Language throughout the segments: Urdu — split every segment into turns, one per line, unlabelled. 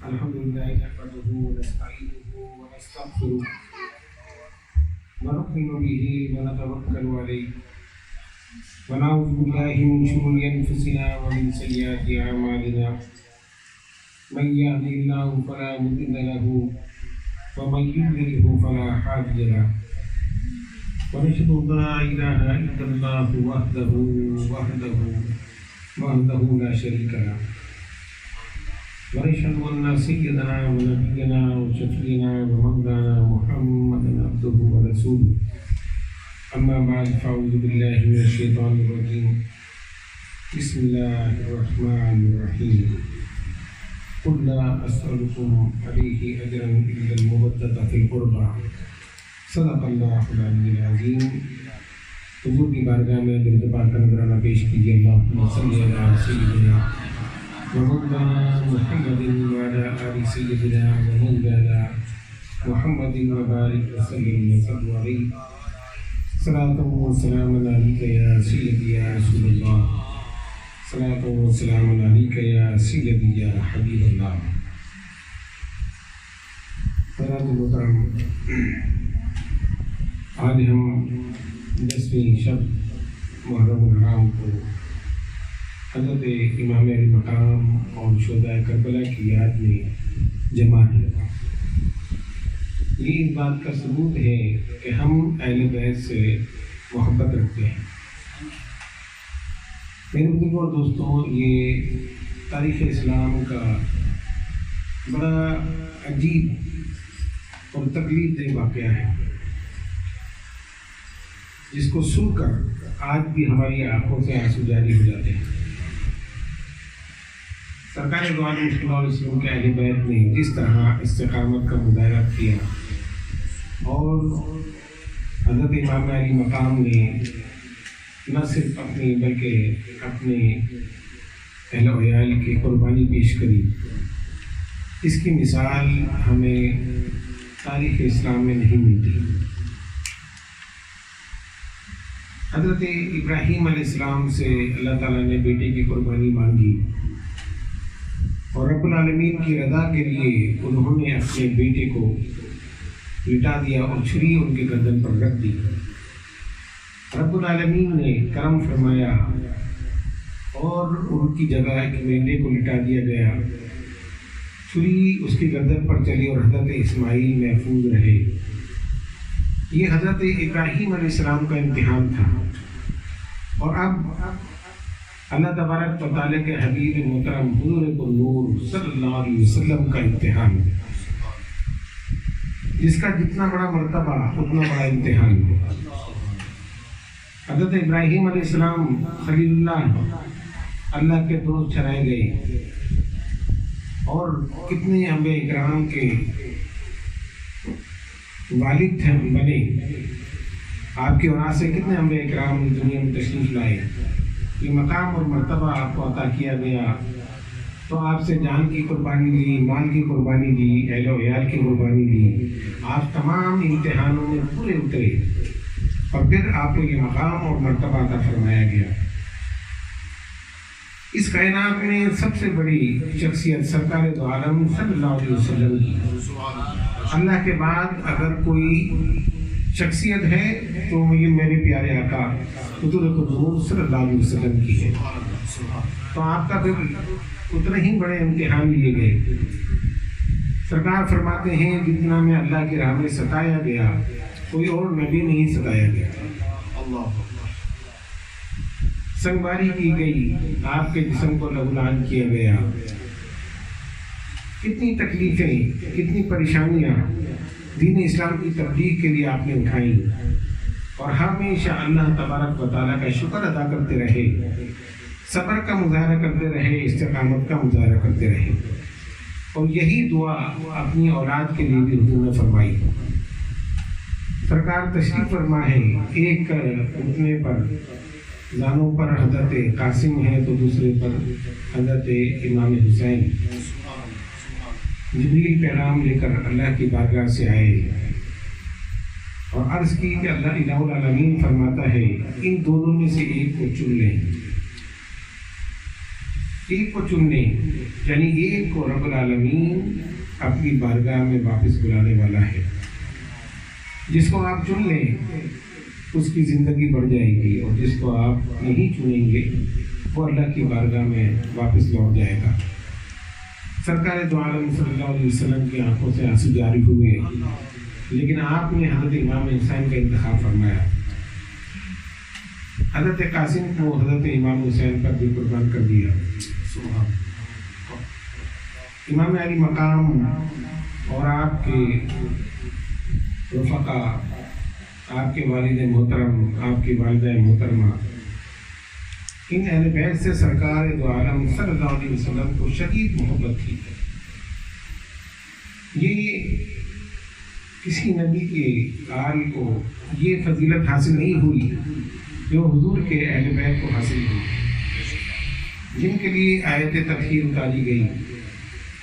الحمد لله نحمده ونستعينه ونستغفره ونؤمن به ونتوكل عليه ونعوذ بالله من شرور أنفسنا ومن سيئات أعمالنا من يهده الله فلا مضل له ومن يضلل فلا هادي له ونشهد أن لا إله إلا الله وحده لا شريك له ونشهد أن سيدنا ونبينا وشفيعنا ومولانا محمدا عبده ورسوله أما بعد فأعوذ بالله من الشيطان الرجيم بسم الله الرحمن الرحيم قل لا أسألكم عليه أجرا إلا المودة في القربى صدق اللہ العلی العظیم۔ حضور کی بارگاہ میں درود پاک کا نذرانہ پیش کیجیے۔ اللہم صلی علی سیدنا ومولانا محمد وعلی آل سیدنا ومولانا محمد وبارک وسلم وصلوا علیہ صلاۃ و سلام علیک یا سیدی یا رسول اللہ، صلاۃ و سلام علیک یا سیدی یا حبیب اللہ۔ حضرات محترم، آج ہم 10ویں شب محرم الحرام کو حضرت امام علی مقام اور شہدائے کربلا کی یاد میں جمع ہے۔ یہ اس بات کا ثبوت ہے کہ ہم اہل بیت سے محبت رکھتے ہیں۔ میرے بزرگوں اور دوستوں، یہ تاریخ اسلام کا بڑا عجیب اور تکلیف دہ واقعہ ہے، جس کو سن کر آج بھی ہماری آنکھوں سے آنسو جاری ہو جاتے ہیں۔ سرکار دو عالم صلی اللہ علیہ وسلم کے اہل بیت نے جس طرح استقامت کا مظاہرہ کیا، اور حضرت امام علی مقام نے نہ صرف اپنی بلکہ اپنے اہل و عیال کی قربانی پیش کری، اس کی مثال ہمیں تاریخ اسلام میں نہیں ملتی۔ حضرت ابراہیم علیہ السلام سے اللہ تعالیٰ نے بیٹے کی قربانی مانگی، اور رب العالمین کی رضا کے لیے انہوں نے اپنے بیٹے کو لٹا دیا اور چھری ان کے گردن پر رکھ دی۔ رب العالمین نے کرم فرمایا اور ان کی جگہ ایک مینڈے کو لٹا دیا گیا، چھری اس کی گردن پر چلی اور حضرت اسماعیل محفوظ رہے۔ یہ حضرت ابراہیم علیہ السلام کا امتحان تھا، اور اب اللہ تبارک و تعالیٰ کے حبیب محترم حضور نور صلی اللہ علیہ وسلم کا امتحان، جس کا جتنا بڑا مرتبہ اتنا بڑا امتحان۔ حضرت ابراہیم علیہ السلام خلیل اللہ کے دوست ٹھہرائے گئے، اور کتنے انبیاء اکرام کے والد تھے بنے، آپ کی اولاد سے کتنے انبیاء اکرام اس دنیا میں تشریف لائے۔ یہ مقام اور مرتبہ آپ کو عطا کیا گیا، تو آپ سے جان کی قربانی دی، مال کی قربانی دی، اہل و عیال کی قربانی دی، آپ تمام امتحانوں میں پورے اترے، اور پھر آپ کو یہ مقام اور مرتبہ عطا فرمایا گیا۔ اس کائنات میں سب سے بڑی شخصیت سرکار دو عالم صلی اللہ علیہ وسلم کی۔ اللہ کے بعد اگر کوئی شخصیت ہے تو یہ میرے پیارے آقا حضور نور صلی اللہ علیہ وسلم کی ہے۔ تو آپ کا پھر اتنے ہی بڑے امتحان لیے گئے۔ سرکار فرماتے ہیں جتنا میں اللہ کی راہ میں ستایا گیا، کوئی اور نبی نہیں ستایا گیا۔ سنگباری کی گئی، آپ کے جسم کو لہولان کیا گیا، کتنی تکلیفیں، کتنی پریشانیاں دین اسلام کی تبلیغ کے لیے آپ نے اٹھائیں، اور ہمیشہ اللہ تبارک و تعالیٰ کا شکر ادا کرتے رہے، صبر کا مظاہرہ کرتے رہے، استقامت کا مظاہرہ کرتے رہے، اور یہی دعا اپنی اولاد کے لیے بھی حضور نے فرمائی۔ سرکار تشریف فرما ہے، ایک گھٹنے پر زانوں پر حضرت قاسم ہے تو دوسرے پر حضرت امام حسین۔ جبریل پیغام لے کر اللہ کی بارگاہ سے آئے اور عرض کی کہ اللہ الہ العالمین فرماتا ہے ان دونوں میں سے ایک کو چن لیں۔ ایک کو چن لیں، یعنی ایک کو رب العالمین اپنی بارگاہ میں واپس بلانے والا ہے۔ جس کو آپ چن لیں اس کی زندگی بڑھ جائے گی، اور جس کو آپ نہیں چنیں گے وہ اللہ کی بارگاہ میں واپس لوٹ جائے گا۔ سرکار دو عالم صلی اللہ علیہ وسلم کی آنکھوں سے آنسو جاری ہوئے، لیکن آپ نے حضرت امام حسین کا انتخاب فرمایا۔ حضرت قاسم کو حضرت امام حسین پر بھی قربان کر دیا۔ امام علی مقام اور آپ کے رفقا، آپ کے والد محترم، آپ کی والدہ محترمہ، ان اہل بیت سے سرکار دو عالم صلی اللہ علیہ وسلم کو شدید محبت تھی۔ یہ کسی نبی کے آل کو یہ فضیلت حاصل نہیں ہوئی جو حضور کے اہل بیت کو حاصل ہوئی، جن کے لیے آیت تطہیر اتاری گئی،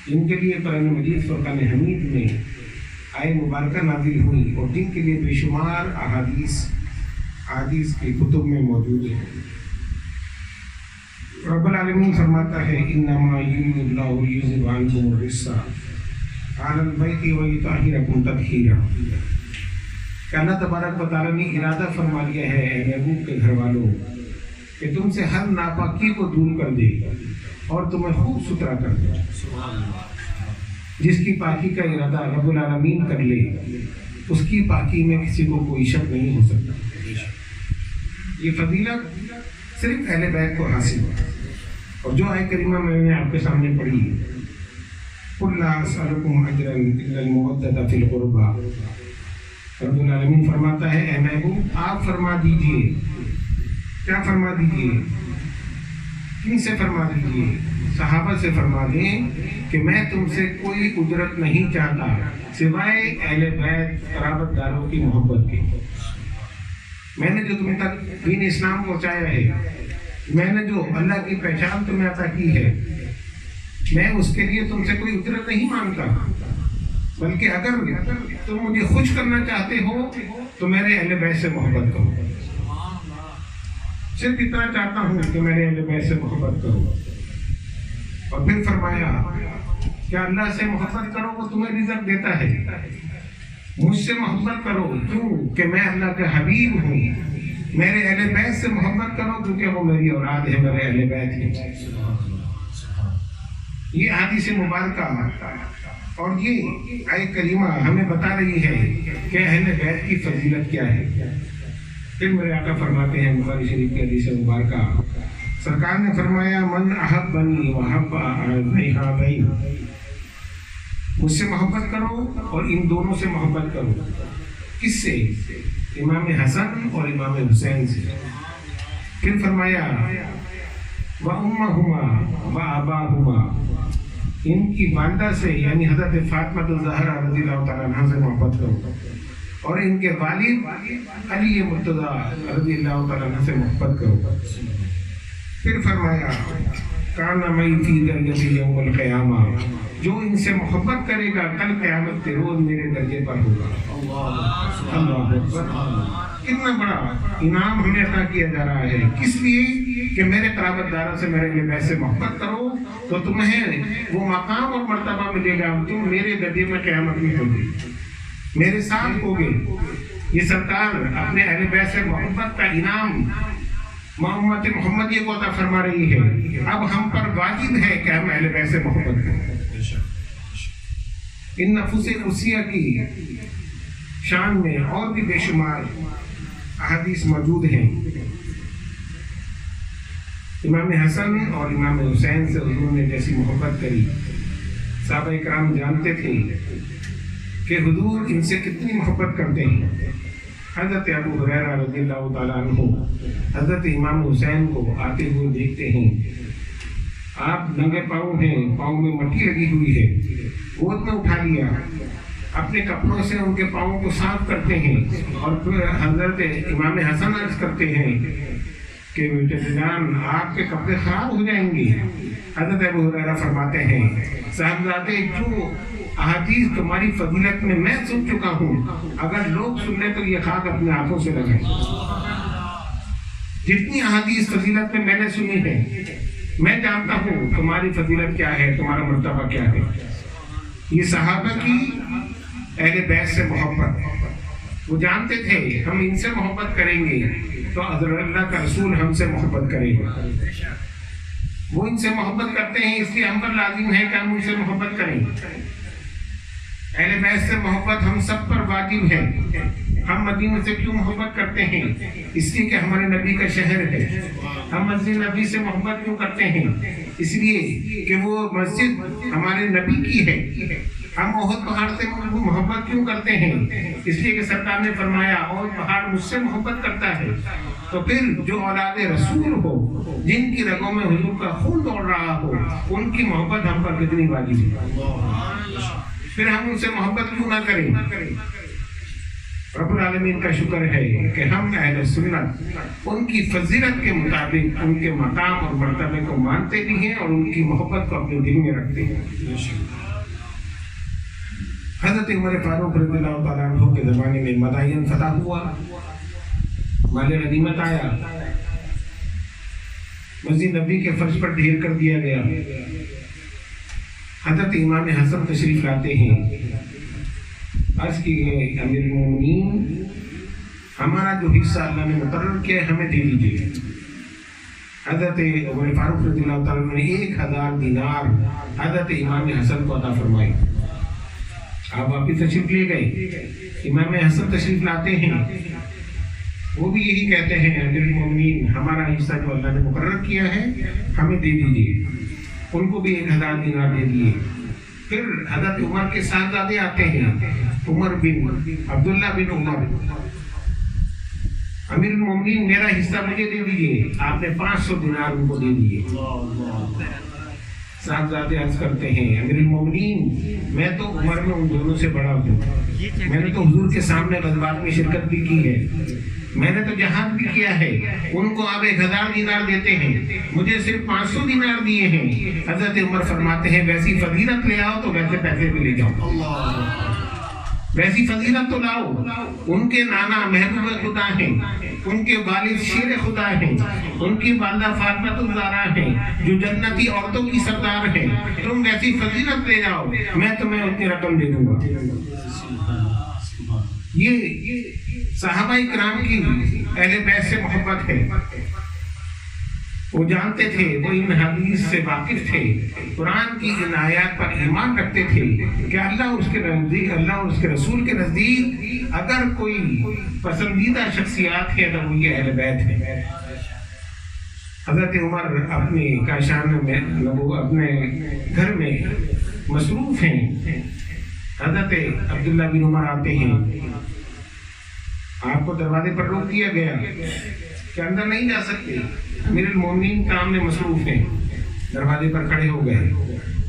جن کے لیے قرآن مجید فرقان حمید میں آئے مبارکہ نازل ہوئی، اور جن کے لیے بے شمار احادیث کے کتب میں موجود ہیں۔ رب العالمین فرماتا ہے انما یرید اللہ لیذھب عنکم الرجس اہل البیت ویطہرکم تطہیرا، کہ اللہ تبارک و تعالیٰ نے ارادہ فرما لیا ہے اے محبوب کے گھر والوں کہ تم سے ہر ناپاکی کو دور کر دے اور تمہیں خوب ستھرا کر دے۔ جس کی پاکی کا ارادہ رب العالمین کر لے اس کی پاکی میں کسی کو کوئی شک نہیں ہو سکتا۔ یہ فضیلت صرف اہل بیت کو حاصل ہے، اور جو آیت کریمہ میں نے آپ کے سامنے پڑھی، قُلْ لَا أَسْأَلُكُمْ أَجْرًا إِلَّا الْمَوَدَّةَ فِي الْقُرْبَى، رب العالمین فرماتا ہے اے محبوب آپ فرما دیجئے، کیا فرما دیجئے، کن سے فرما دیجئے، صحابہ سے فرما دیں کہ میں تم سے کوئی اجرت نہیں چاہتا سوائے اہل بیت قرابت داروں کی محبت کے۔ میں نے جو تمہیں تک دین اسلام پہنچایا ہے، میں نے جو اللہ کی پہچان تمہیں عطا کی ہے، میں اس کے لیے تم سے کوئی اجرت نہیں مانگتا، بلکہ اگر تم مجھے خوش کرنا چاہتے ہو تو میرے اہل بیت سے محبت کرو۔ صرف اتنا چاہتا ہوں کہ میرے اہل بیت سے محبت کرو۔ اور پھر فرمایا کہ اللہ سے محبت کرو وہ تمہیں رزق دیتا ہے، مجھ سے محبت کرو کیوں کہ میں اللہ کا حبیب ہوں، میرے اہل بیت سے محبت کرو کیونکہ وہ میری اولاد ہے، میرے اہل بیت ہے۔ یہ حدیث مبارکہ اور یہ آیت کریمہ ہمیں بتا رہی ہے کہ اہل بیت کی فضیلت کیا ہے۔ پھر میرے آقا فرماتے ہیں بخاری شریف کی حدیث مبارکہ، سرکار نے فرمایا من احبنی وحب هذین، مجھ سے محبت کرو اور ان دونوں سے محبت کرو۔ کس سے؟ امام حسن اور امام حسین سے۔ پھر فرمایا وَأُمَّهُمَا وَأَبَاهُمَا، ان کی والدہ سے یعنی حضرت فاطمہ الزہرا رضی اللہ تعالیٰ عنہ سے محبت کرو، اور ان کے والد علی مرتضیٰ رضی اللہ تعالیٰ عنہ سے محبت کرو۔ پھر فرمایا کان مئی فی درجۃ یوم القیامہ، جو ان سے محبت کرے گا کل قیامت کے روز میرے درجے پر ہوگا۔ اللہ اکبر، کتنا بڑا انعام ہمیں عطا کیا جا رہا ہے، کس لیے کہ میرے قرابت داروں سے میرے اہل بیت سے محبت کرو تو تمہیں وہ مقام اور مرتبہ ملے گا، تم میرے درجے میں قیامت میں ہوگے، میرے ساتھ ہوگے۔ یہ سرکار اپنے اہل بیت سے محبت کا انعام امت محمدیہ کو عطا فرما رہی ہے۔ اب ہم پر واجب ہے کہ ہم اہل بیت سے محبت کریں۔ ان نفوس قدسیہ کی شان میں اور بھی بے شمار احادیث موجود ہیں۔ امام حسن اور امام حسین سے حضور نے جیسی محبت کری، صحابہ اکرام جانتے تھے کہ حضور ان سے کتنی محبت کرتے ہیں۔ حضرت ابو ہریرہ رضی اللہ تعالیٰ عنہ حضرت امام حسین کو آتے ہوئے دیکھتے ہیں، آپ ننگے پاؤں ہیں، پاؤں میں مٹی لگی ہوئی ہے، گود میں اٹھا لیا، اپنے کپڑوں سے ان کے پاؤں کو صاف کرتے ہیں، اور پھر حضرت امام حسن عرض کرتے ہیں کہ جان آپ کے کپڑے خراب ہو جائیں گے۔ حضرت ابو ہریرہ فرماتے ہیں صاحبزادے جو احادیث تمہاری فضیلت میں سن چکا ہوں، اگر لوگ سن لیں تو یہ خاک اپنے آنکھوں سے لگائیں۔ جتنی احادیث فضیلت میں نے سنی ہے میں جانتا ہوں تمہاری فضیلت کیا ہے، تمہارا مرتبہ کیا ہے۔ یہ صحابہ کی اہل بیت سے محبت، وہ جانتے تھے ہم ان سے محبت کریں گے تو حضرت اللہ کا رسول ہم سے محبت کرے گا۔ وہ ان سے محبت کرتے ہیں، اس لیے ہم پر لازم ہے کہ ہم ان سے محبت کریں۔ اہل بیت سے محبت ہم سب پر واجب ہے۔ ہم مدینہ سے کیوں محبت کرتے ہیں؟ اس لیے کہ ہمارے نبی کا شہر ہے۔ ہم مسجد نبی سے محبت کیوں کرتے ہیں؟ اس لیے کہ وہ مسجد ہمارے نبی کی ہے۔ ہم احد پہاڑ سے محبت کیوں کرتے ہیں؟ اس لیے کہ سرکار نے فرمایا احد پہاڑ مجھ سے محبت کرتا ہے۔ تو پھر جو اولاد رسول ہو، جن کی رگوں میں حضور کا خون دوڑ رہا ہو، ان کی محبت ہم پر کتنی واجب ہے۔ پھر ہم ان سے محبت کیوں نہ کریں؟ رب العالمین کا شکر ہے کہ ہم اہل سنت ان کی فضیلت کے مطابق ان کے مقام اور مرتبے کو مانتے بھی ہیں اور ان کی محبت کو اپنے دل میں رکھتے ہیں۔ حضرت عمر فاروق رضی اللہ تعالیٰ عنہ کے زمانے میں مدائن فتح ہوا، مال غنیمت آیا، مسجد نبی کے فرش پر ڈھیر کر دیا گیا۔ حضرت امام حسن تشریف لاتے ہیں، عرض کی گئے امیر المومنین ہمارا جو حصہ اللہ نے مقرر کیا ہے ہمیں دے دیجیے۔ حضرت عمر فاروق رضی اللہ تعالیٰ نے 1000 دینار حضرت امام حسن کو عطا فرمائی۔ آپ واپس تشریف لے گئے، امام حسن تشریف لاتے ہیں، وہ بھی یہی کہتے ہیں امیر المومنین ہمارا حصہ جو اللہ نے مقرر کیا ہے ہمیں دے دیجیے۔ ان کو بھی 1000 دینار دے دیے۔ پھر حضرت عمر کے صاحبزادے آتے ہیں، عمر بن عبداللہ بن عمر، امیر المومنین میرا حصہ مجھے دے دیجیے۔ آپ نے 500 دینار ان کو دے دیے۔ صاحبزادے عرض کرتے ہیں امیر المومنین میں تو عمر میں ان دونوں سے بڑا ہوں، میں نے تو حضور کے سامنے غزوات میں شرکت بھی کی ہے، میں نے تو جہاد بھی کیا ہے۔ ان کو آپ 1000 دینار دیتے ہیں، مجھے صرف 500 دینار دیے ہیں۔ حضرت عمر فرماتے ہیں ویسی فضیلت لے آؤ تو ویسے پیسے بھی لے جاؤ، ویسی فضیلت تو لاؤ۔ ان کے نانا محبوب خدا ہیں، ان کے والد شیر خدا ہیں، ان کی والدہ فاطمہ الزہرا ہیں جو جنتی عورتوں کی سردار ہیں۔ تم ویسی فضیلت لے جاؤ، میں تمہیں اتنی رقم دے دوں گا۔ یہ صحابہ کرام کی اہل بیت سے محبت ہے۔ وہ جانتے تھے، وہ ان حدیث سے واقف تھے، قرآن کی ان آیات پر ایمان رکھتے تھے کہ اللہ اور اس کے نزدیک، اللہ اور اس کے رسول کے نزدیک اگر کوئی پسندیدہ شخصیات ہے تو وہ یہ اہل بیت ہے۔ حضرت عمر اپنے کاشان میں اپنے گھر میں مصروف ہیں۔ حضرت عبداللہ بن عمر آتے ہیں، آپ کو دروازے پر روک دیا گیا کہ اندر نہیں جا سکتے، امیر المومنین کام میں مصروف ہیں۔ دروازے پر کھڑے ہو گئے،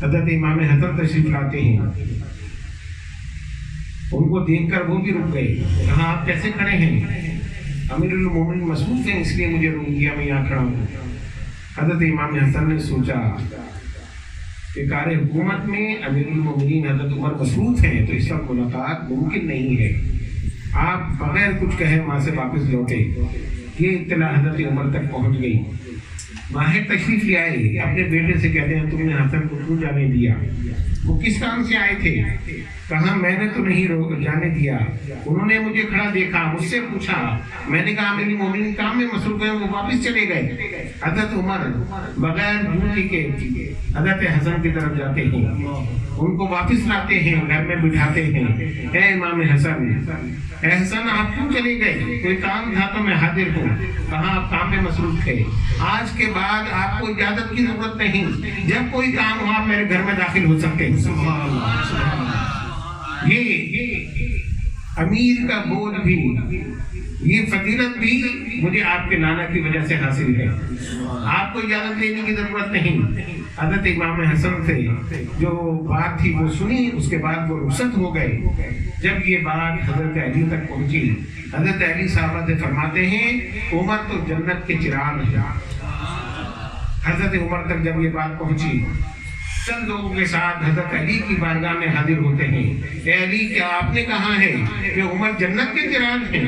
حضرت امام حسن تشریف لاتے ہیں، ان کو دیکھ کر وہ بھی رک گئے، کہا آپ کیسے کھڑے ہیں؟ امیر المومنین مصروف ہیں اس لیے مجھے روک دیا، میں یہاں کھڑا ہوں۔ حضرت امام حسن نے سوچا کہ کار حکومت میں امیر المومنین حضرت عمر مصروف ہیں تو اس وقت ملاقات ممکن نہیں ہے، آپ بغیر کچھ کہے وہاں سے واپس لوٹے۔ یہ اطلاع حضرت عمر تک پہنچ گئی، باہر تشریف لے آئے، اپنے بیٹے سے کہتے ہیں تم نے حسن کو کیوں جانے دیا؟ وہ کس کام سے آئے تھے؟ کہا میں نے تو نہیں جانے دیا، انہوں نے مجھے کھڑا دیکھا، مجھ سے پوچھا، میں نے کہا میری مومن کام میں مصروف ہیں، وہ واپس چلے گئے۔ حضرت عمر بغیر ڈیوٹی کے حضرت حسن کی طرف جاتے ہیں، ان کو واپس لاتے ہیں، گھر میں بٹھاتے ہیں، اے امام حسن، اے حسن آپ کیوں چلے گئے؟ کوئی کام تھا تو میں حاضر ہوں۔ کہا آپ کام میں مصروف تھے، آج کے بعد آپ کو اجازت کی ضرورت نہیں، جب کوئی کام ہو آپ میرے گھر میں داخل ہو سکتے ہیں۔ یہ امیر کا بول بھی، یہ فضیلت بھی مجھے آپ کے نانا کی وجہ سے حاصل ہے، آپ کو اجازت لینے کی ضرورت نہیں۔ حضرت امام حسن سے جو بات تھی وہ سنی، اس کے بعد وہ رخصت ہو گئے۔ جب یہ بات حضرت علی تک پہنچی، حضرت علی صاحبہ سے فرماتے ہیں عمر تو جنت کے چراغ ہے۔ حضرت عمر تک جب یہ بات پہنچی، چند لوگوں کے ساتھ حضرت علی کی بارگاہ میں حاضر ہوتے ہیں، اے علی کیا آپ نے کہا ہے کہ عمر جنت کے چراغ ہیں؟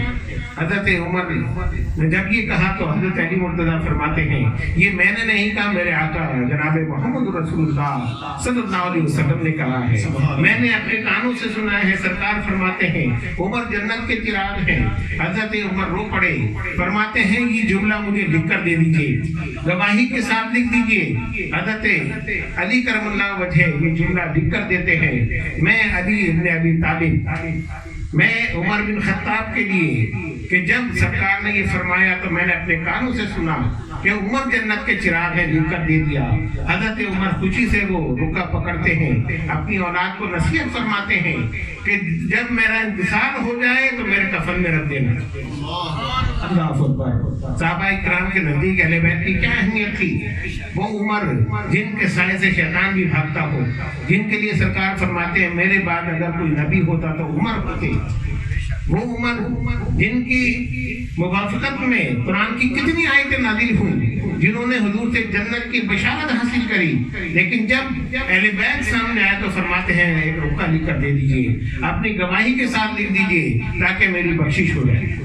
حضرت عمر نے جب یہ کہا تو حضرت علی مرتضیٰ فرماتے ہیں یہ میں نے نہیں کہا، میرے آقا جناب محمد رسول اللہ صلی اللہ علیہ وسلم نے کہا ہے، میں نے اپنے کانوں سے سنا ہے۔ سرکار فرماتے ہیں عمر جنت کے چراغ ہیں۔ حضرت عمر رو پڑے، فرماتے ہیں یہ جملہ مجھے لکھ کر دے دیجئے، گواہی کے ساتھ لکھ دیجئے۔ حضرت علی کرم اللہ وجہ یہ جملہ لکھ کر دیتے ہیں، میں علی ابن ابی طالب، میں عمر بن خطاب کے لیے کہ جب سرکار نے یہ فرمایا تو میں نے اپنے کانوں سے سنا کہ عمر جنت کے چراغ ہے، لکھ کر دے دیا۔ حضرت عمر خوشی سے وہ رکا پکڑتے ہیں، اپنی اولاد کو نصیحت فرماتے ہیں کہ جب میرا انتقال ہو جائے تو میرے کفن میں رکھ دینا۔ اللہ اکبر۔ صحابہ کرام کے نزدیک اہل بیت کی کیا اہمیت تھی؟ وہ عمر جن کے سائے سے شیطان بھی بھاگتا ہو، جن کے لیے سرکار فرماتے ہیں میرے بعد اگر کوئی نبی ہوتا تو عمر ہوتے، وہ عمر جن کی موافقت میں قرآن کی کتنی آیتیں نازل ہوئی، جنہوں نے حضور سے جنت کی بشارت حاصل کری، لیکن جب اہل بیت سامنے آئے تو فرماتے ہیں ایک رکا لکھ کر دے دیجئے، اپنی گواہی کے ساتھ لکھ دیجئے تاکہ میری بخشش ہو جائے۔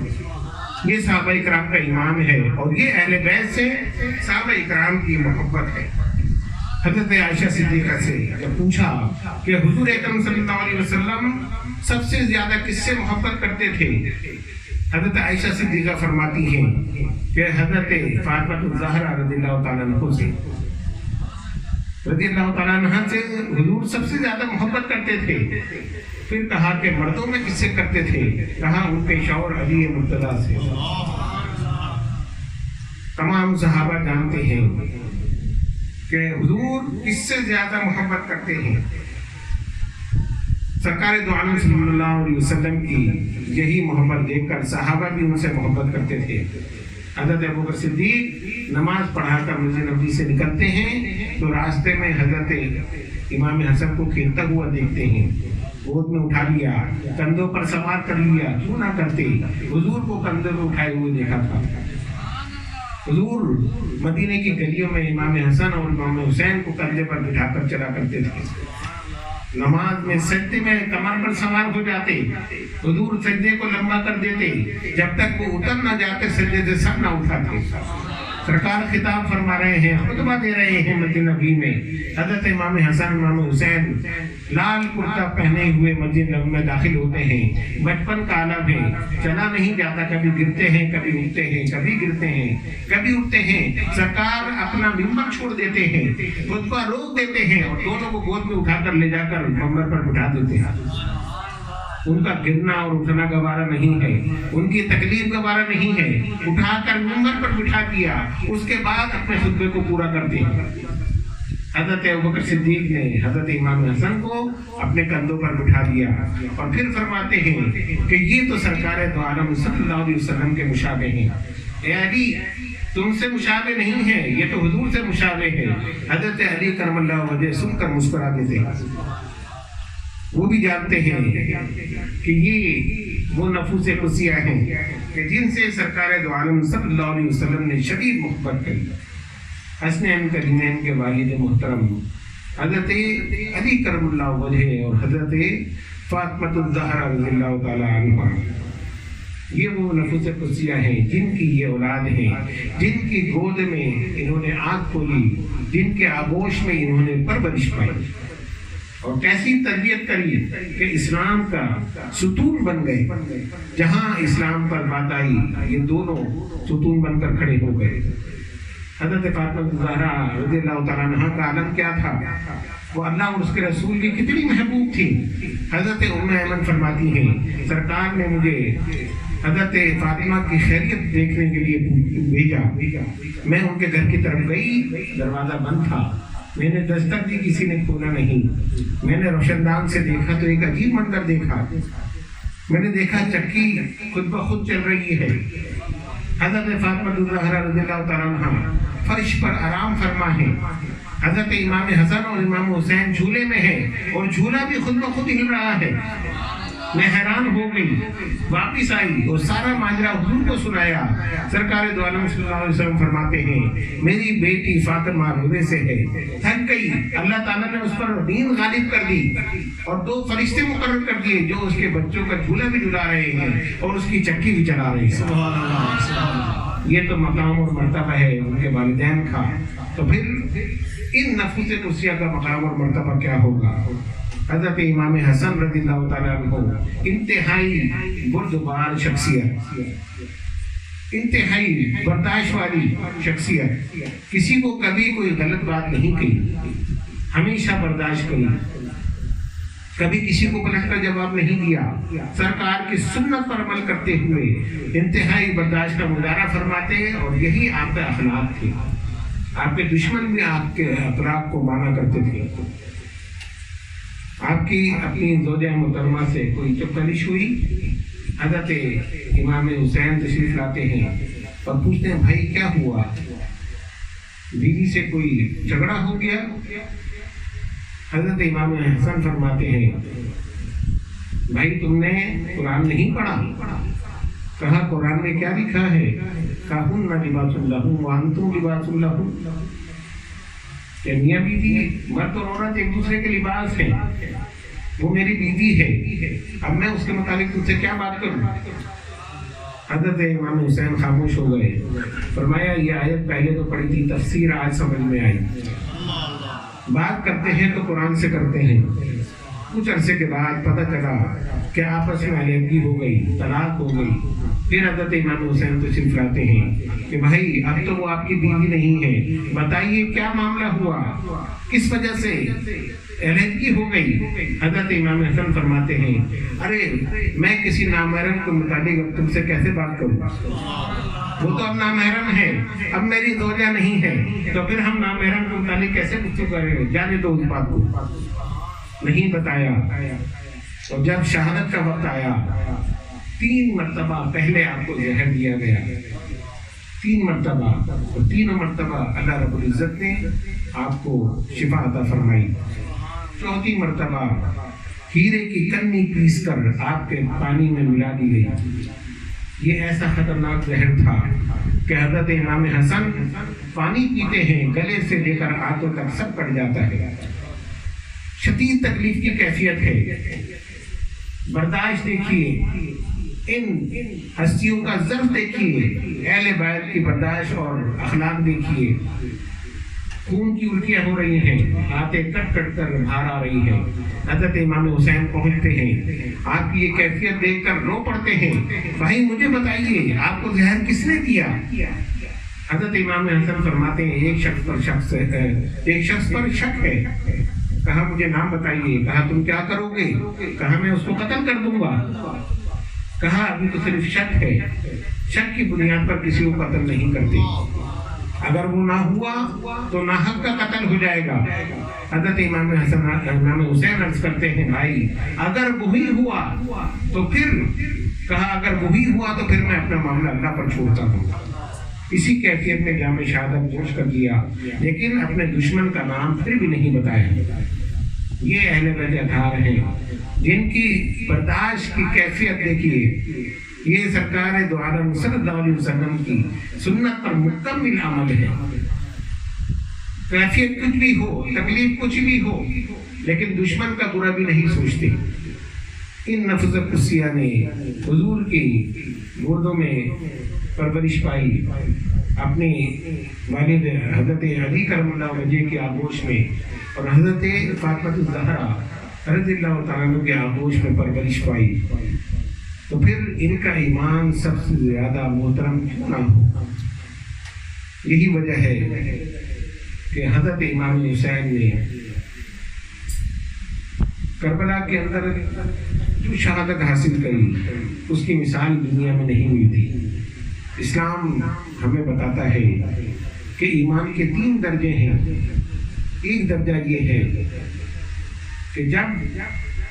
یہ صحابہ اکرام کا ایمان ہے اور یہ اہل بیت سے صحابہ اکرام کی محبت ہے۔ حضرت عائشہ صدیقہ سے جب پوچھا کہ حضور اکرم صلی اللہ علیہ وسلم سب سے زیادہ کس سے محبت کرتے تھے، حضرت عائشہ صدیقہ فرماتی ہیں کہ حضرت فاطمہ الزہرا رضی اللہ تعالیٰ عنہ سے حضور سب سے زیادہ محبت کرتے تھے۔ پھر کہا کہ مردوں میں کس سے کرتے تھے، کہا ان کے شوہر علی مرتضیٰ سے۔ تمام صحابہ جانتے ہیں کہ حضور کس سے زیادہ محبت کرتے ہیں۔ سرکار دو عالم صلی اللہ علیہ وسلم کی یہی محبت دیکھ کر صحابہ بھی ان سے محبت کرتے تھے۔ حضرت ابوبکر صدیق نماز پڑھا کر مسجد نبوی سے نکلتے ہیں تو راستے میں حضرت امام حسن کو کھیلتا ہوا دیکھتے ہیں، گود میں اٹھا لیا، کندھوں پر سوار کر لیا، کیوں نہ کرتے، حضور کو کندھوں میں اٹھائے ہوئے دیکھا تھا۔ حضور مدینے کی گلیوں میں امام حسن اور امام حسین کو کندھے پر بٹھا کر چلا کرتے تھے۔ نماز میں سجدے میں کمر پر سوار ہو جاتے، حضور سجدے کو لمبا کر دیتے، جب تک وہ اتر نہ جاتے سجدے سے سر نہ اٹھاتے۔ سرکار خطاب فرما رہے ہیں، خطبہ دے رہے ہیں مسجد نبوی میں، حضرت امام حسن امام حسین لال کرتا پہنے ہوئے مسجد نبوی میں داخل ہوتے ہیں۔ بچپن کا عالم ہے، چلا نہیں جاتا، کبھی گرتے ہیں، کبھی اٹھتے ہیں، کبھی گرتے ہیں، کبھی اٹھتے ہیں۔ سرکار اپنا ممبر چھوڑ دیتے ہیں، خود کو روک دیتے ہیں اور دونوں کو گود میں اٹھا کر لے جا کر ممبر پر بٹھا دیتے ہیں۔ ان کا گرنا اور اٹھنا گوارا نہیں ہے، ان کی تکلیف گوارا نہیں ہے، اٹھا کر ممبر پر بٹھا دیا، اس کے بعد اپنے خطبے کو پورا کرتے ہیں۔ حضرت ابوبکر صدیق نے حضرت امام حسن کو اپنے کندھوں پر بٹھا دیا اور پھر فرماتے ہیں کہ یہ تو سرکار دو عالم صلی اللہ علیہ وسلم کے مشابہ ہیں۔ اے علی تم سے مشابہ نہیں ہے، یہ تو حضور سے مشابہ ہے۔ حضرت علی کرم اللہ وجہ سن کر مسکرا دیتے ہیں۔ وہ بھی جانتے ہیں کہ یہ وہ نفوس قدسیہ ہیں کہ جن سے سرکار دو عالم صلی اللہ علیہ وسلم نے شدید محبت کری۔ حسنین کریمین کے والد محترم حضرت علی کرم اللہ وجہ اور حضرت فاطمہ الزہرا رضی اللہ تعالی عنہ، یہ وہ نفوس قدسیہ ہیں جن کی یہ اولاد ہیں، جن کی گود میں انہوں نے آنکھ کھولی، جن کے آغوش میں انہوں نے پرورش پائی اور کیسی تربیت کری کہ اسلام کا ستون بن گئے۔ جہاں اسلام پر بات آئی یہ دونوں ستون بن کر کھڑے ہو گئے۔ حضرت فاطمہ الزہرا رضی اللہ تعالیٰ عنہ کا عالم کیا تھا، وہ اللہ اور اس کے رسول کی کتنی محبوب تھی۔ حضرت ام ایمن فرماتی ہیں سرکار نے مجھے حضرت فاطمہ کی خیریت دیکھنے کے لیے بھیجا، میں ان کے گھر کی طرف گئی، دروازہ بند تھا، میں نے دستک دی، کسی نے کھولا نہیں۔ میں نے روشن دان سے دیکھا تو ایک عجیب منظر دیکھا، میں نے دیکھا چکی خود بخود چل رہی ہے۔ حضرت فاطمہ الزہرا رضی اللہ تعالیٰ عنہ فرش پر آرام فرما ہے، حضرت امام حسن اور امام حسین جھولے میں ہیں اور جھولا بھی خود بخود ہل رہا ہے۔ میں حیران ہو گئی، واپس آئی اور سارا ماجرا حضور کو سنایا۔ سرکار دو عالم صلی اللہ علیہ وسلم فرماتے ہیں میری بیٹی فاطمہ روزے سے ہے، تھک گئی، اللہ تعالیٰ نے اس پر نیند غالب کر دی اور 2 فرشتے مقرر کر دیے جو اس کے بچوں کا جھولا بھی جھلا رہے ہیں اور اس کی چکی بھی چلا رہے ہیں۔ سبحان اللہ، سبحان اللہ۔ یہ تو مقام اور مرتبہ ہے ان کے والدین کا، تو پھر ان نفوس قدسیہ کا مقام اور مرتبہ کیا ہوگا؟ حضرت امام حسن رضی اللہ تعالیٰ عنہ انتہائی بردبار شخصیت، انتہائی برداشت والی شخصیت، کسی کو کبھی کوئی غلط بات نہیں کہی، ہمیشہ برداشت کری، کبھی کسی کو پلٹ کر جواب نہیں دیا، سرکار کی سنت پر عمل کرتے ہوئے انتہائی برداشت کا مظاہرہ فرماتے، اور یہی آپ کا اخلاق تھے۔ آپ کے دشمن بھی آپ کے اخلاق کو مانا کرتے تھے۔ آپ کی اپنی زوجہ محترمہ سے کوئی چپکلش ہوئی، حضرت امام حسین تشریف لاتے ہیں اور پوچھتے ہیں بھائی کیا ہوا، بیوی سے کوئی جھگڑا ہو گیا؟ حضرت امام حسن فرماتے ہیں بھائی تم نے قرآن نہیں پڑھا؟ کہا قرآن میں کیا لکھا ہے؟ کہا ہن لباس لہم وانتم لباس لہم، کہ میاں بیوی مرد اور عورت ایک دوسرے کے لباس ہیں، وہ میری بیوی ہے، اب میں اس کے متعلق تم سے کیا بات کروں؟ حضرت امام حسین خاموش ہو گئے، فرمایا یہ آیت پہلے تو پڑھی تھی، تفسیر آج سمجھ میں آئی، بات کرتے ہیں تو قرآن سے کرتے ہیں۔ کچھ عرصے کے بعد پتہ چلا کہ آپس میں علیحدگی ہو گئی، طلاق ہو گئی۔ پھر حضرت امام حسین تشریف لاتے ہیں کہ بھائی اب تو وہ آپ کی بیوی نہیں ہے، بتائیے کیا معاملہ ہوا، کس وجہ سے علیحدگی ہو گئی؟ حضرت امام حسن فرماتے ہیں ارے میں کسی نامحرم کے متعلق اب تم سے کیسے بات کروں، وہ تو اب نامحرم ہے، اب میری زوجہ نہیں ہے، تو پھر ہم نامحرم کے متعلق کیسے گفتگو کریں گے، جانے دو اس بات کو۔ نہیں بتایا، اور جب شہادت کا وقت آیا 3 مرتبہ پہلے آپ کو زہر دیا گیا، 3 مرتبہ، اور 3 مرتبہ اللہ رب العزت نے آپ کو شفا عطا فرمائی۔ 4تھی مرتبہ ہیرے کی کنی پیس کر آپ کے پانی میں ملا دی گئی۔ یہ ایسا خطرناک زہر تھا کہ حضرت امام حسن پانی پیتے ہیں، گلے سے لے کر آنتوں تک سب کٹ جاتا ہے، شدید تکلیف کی کیفیت ہے۔ برداشت دیکھیے، ان ہستیوں کا ظرف دیکھیے، اہل بیت کی برداشت اور اخلاق دیکھیے۔ خون کی الٹیاں ہو رہی ہیں، آتے کٹ کٹ کر باہر آ رہی ہیں۔ حضرت امام حسین پہنچتے ہیں، آپ کی یہ کیفیت دیکھ کر رو پڑتے ہیں، بھائی مجھے بتائیے آپ کو زہر کس نے دیا؟ حضرت امام حسن فرماتے ہیں ایک شخص پر شک ہے۔ کہا مجھے نام بتائیے۔ کہا تم کیا کرو گے؟ کہا میں اس کو قتل کر دوں گا۔ کہا ابھی تو صرف شک ہے، شک کی بنیاد پر کسی کو قتل نہیں کرتے، اگر وہ نہ ہوا تو ناحق کا قتل ہو جائے گا۔ حضرت امام حسین عرض کرتے ہیں بھائی اگر وہی ہوا تو پھر، کہا اگر وہی ہوا تو پھر میں اپنا معاملہ اللہ پر چھوڑتا ہوں۔ اسی کیفیت میں جام شہادت نوش کر دیا، لیکن اپنے دشمن کا نام پھر بھی نہیں بتایا۔ یہ اہل بیت اطہار ہیں جن کی برداشت کی کیفیت دیکھیے، یہ سرکار دو عالم صلی اللہ علیہ وسلم کی سنت پر مکمل عمل ہے۔ کیفیت کچھ بھی ہو، تکلیف کچھ بھی ہو، لیکن دشمن کا برا بھی نہیں سوچتے۔ ان نفس قدسیہ نے حضور کی گودوں میں پرورش پائی، اپنے والد حضرت علی کرم اللہ وجہ کی آغوش میں اور حضرت فاطمہ الزہرا رضی اللہ تعالیٰ عنہ کے آغوش میں پرورش پائی، تو پھر ان کا ایمان سب سے زیادہ محترم کیوں نہ ہو؟ یہی وجہ ہے کہ حضرت امام حسین نے کربلا کے اندر جو شہادت حاصل کری اس کی مثال دنیا میں نہیں ہوئی تھی۔ اسلام ہمیں بتاتا ہے کہ ایمان کے 3 درجے ہیں۔ ایک درجہ یہ ہے کہ جب